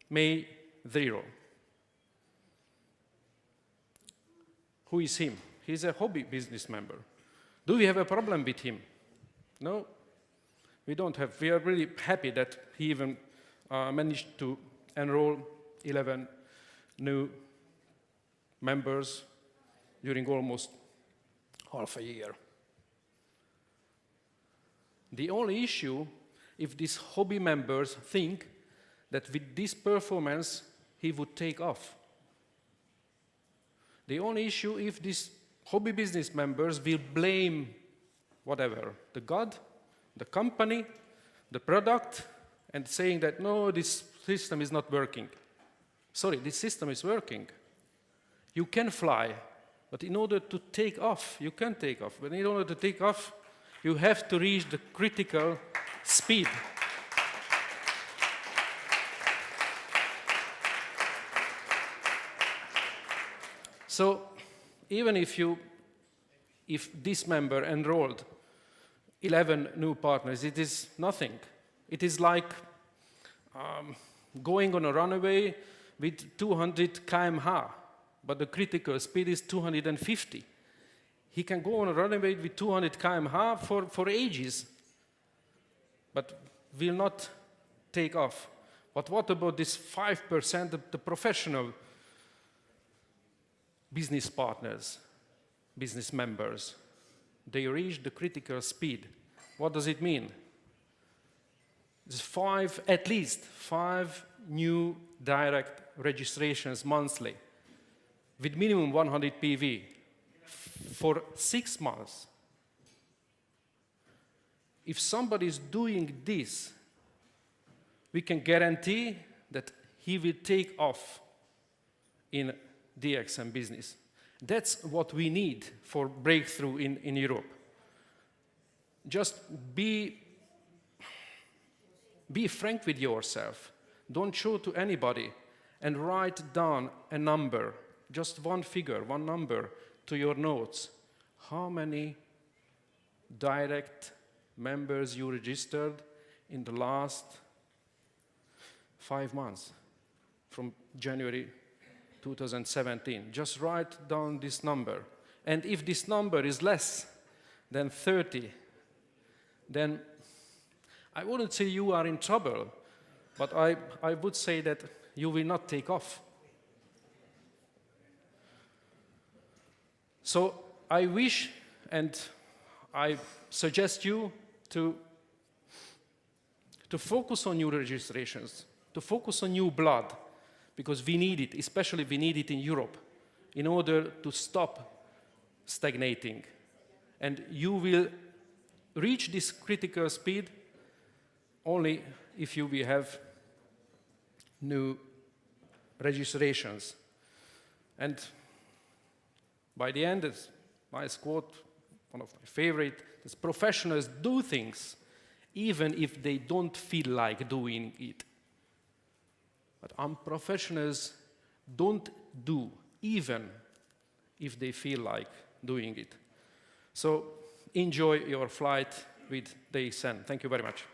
May, 0. Who is him? He's a hobby business member. Do we have a problem with him? No, we don't have. We are really happy that he even managed to enroll 11 new members during almost half a year. The only issue, if these hobby members think that with this performance he would take off. The only issue, if these hobby business members will blame whatever, the God, the company, the product, and saying that, no, this system is not working. Sorry, this system is working. You can fly, but in order to take off, you can take off. But in order to take off, you have to reach the critical speed. So even if this member enrolled 11 new partners, it is nothing. It is like going on a runway with 200 km/h, but the critical speed is 250. He can go on a runway with 200 km/h for ages, but will not take off. But what about this 5% of the professional business partners, business members? They reach the critical speed. What does it mean? There's at least 5 new direct registrations monthly with minimum 100 PV for 6 months. If somebody is doing this, we can guarantee that he will take off in DXN business. That's what we need for breakthrough in Europe. Just be frank with yourself. Don't show to anybody and write down a number, just one figure, one number to your notes. How many direct members you registered in the last 5 months from January 2017. Just write down this number. And if this number is less than 30, then I wouldn't say you are in trouble, but I would say that you will not take off. So I wish and I suggest you to focus on new registrations, to focus on new blood, because we need it, especially we need it in Europe, in order to stop stagnating. And you will reach this critical speed only if you will have new registrations. And by the end, it's a nice quote, one of my favorite, is professionals do things even if they don't feel like doing it. But unprofessionals don't do even if they feel like doing it. So enjoy your flight with DXN. Thank you very much.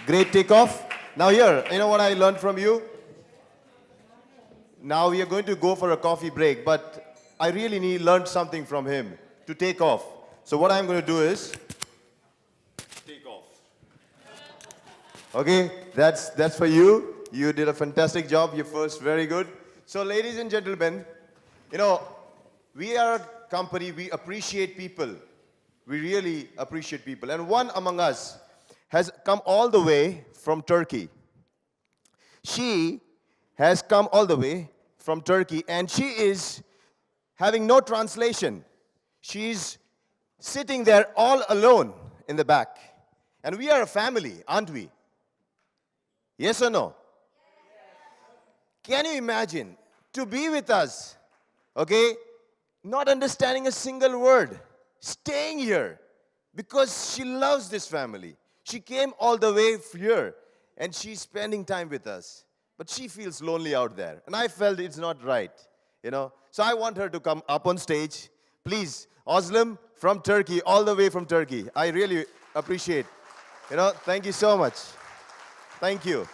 Great takeoff. Now here, you know what I learned from you? Now we are going to go for a coffee break, but I really learned something from him to take off. So what I'm going to do is take off. Okay, that's for you. You did a fantastic job. You're first, very good. So, ladies and gentlemen, you know, we are a company, we appreciate people. We really appreciate people. And one among us has come all the way from Turkey. She has come all the way from Turkey, and she is having no translation. She's sitting there all alone in the back. And we are a family, aren't we? Yes or no? Can you imagine to be with us, okay, not understanding a single word, staying here because she loves this family. She came all the way here and she's spending time with us. But she feels lonely out there. And I felt it's not right, you know. So I want her to come up on stage. Please, Özlem from Turkey, all the way from Turkey. I really appreciate, you know, thank you so much. Thank you.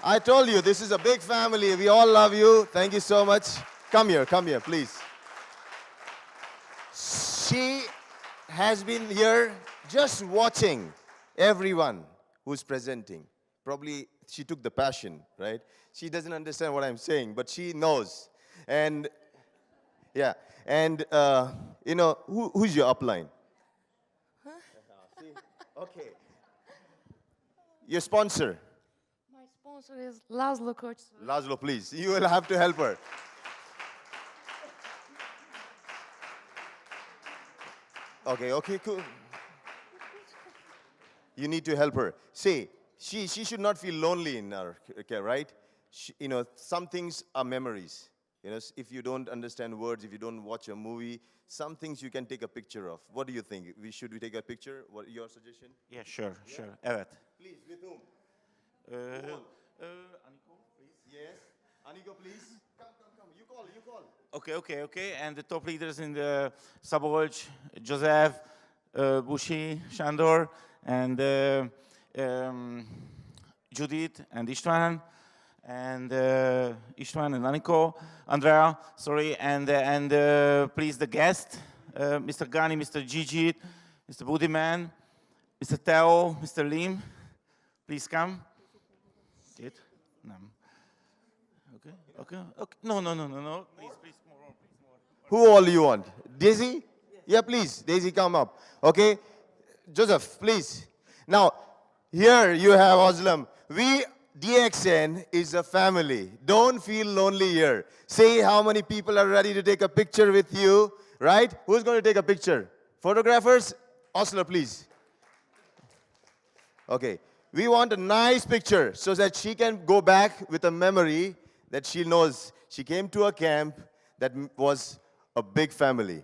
I told you, this is a big family. We all love you. Thank you so much. Come here, please. She has been here just watching everyone who's presenting. Probably she took the passion, right? She doesn't understand what I'm saying, but she knows. And, yeah, and, you know, who's your upline? Huh? See? Okay. Your sponsor. My sponsor is Laszlo Coach. Laszlo, please. You will have to help her. Okay, cool. You need to help her. See, she should not feel lonely in our care, right? You know, some things are memories. You know, if you don't understand words, if you don't watch a movie, some things you can take a picture of. What do you think? Should we take a picture? What your suggestion? Yeah, sure. Evet. Please, with whom? Aniko, please. Yes. Aniko, please. Come. You call. Okay. And the top leaders in the Szabolcs, Joseph, Bushi, Sándor, and Judith and István, and István and Aniko, Andrea, sorry, and please the guest, Mr. Gani, Mr. Gigi, Mr. Budiman, Mr. Teo, Mr. Lim, please come. Sit. No. Okay. No. Please, more. Who all you want? Daisy? Yeah, please. Daisy, come up. Okay? Joseph, please. Now, here you have Özlem. We, DXN, is a family. Don't feel lonely here. Say how many people are ready to take a picture with you, right? Who's going to take a picture? Photographers? Osler, please. Okay. We want a nice picture so that she can go back with a memory that she knows she came to a camp that was a big family.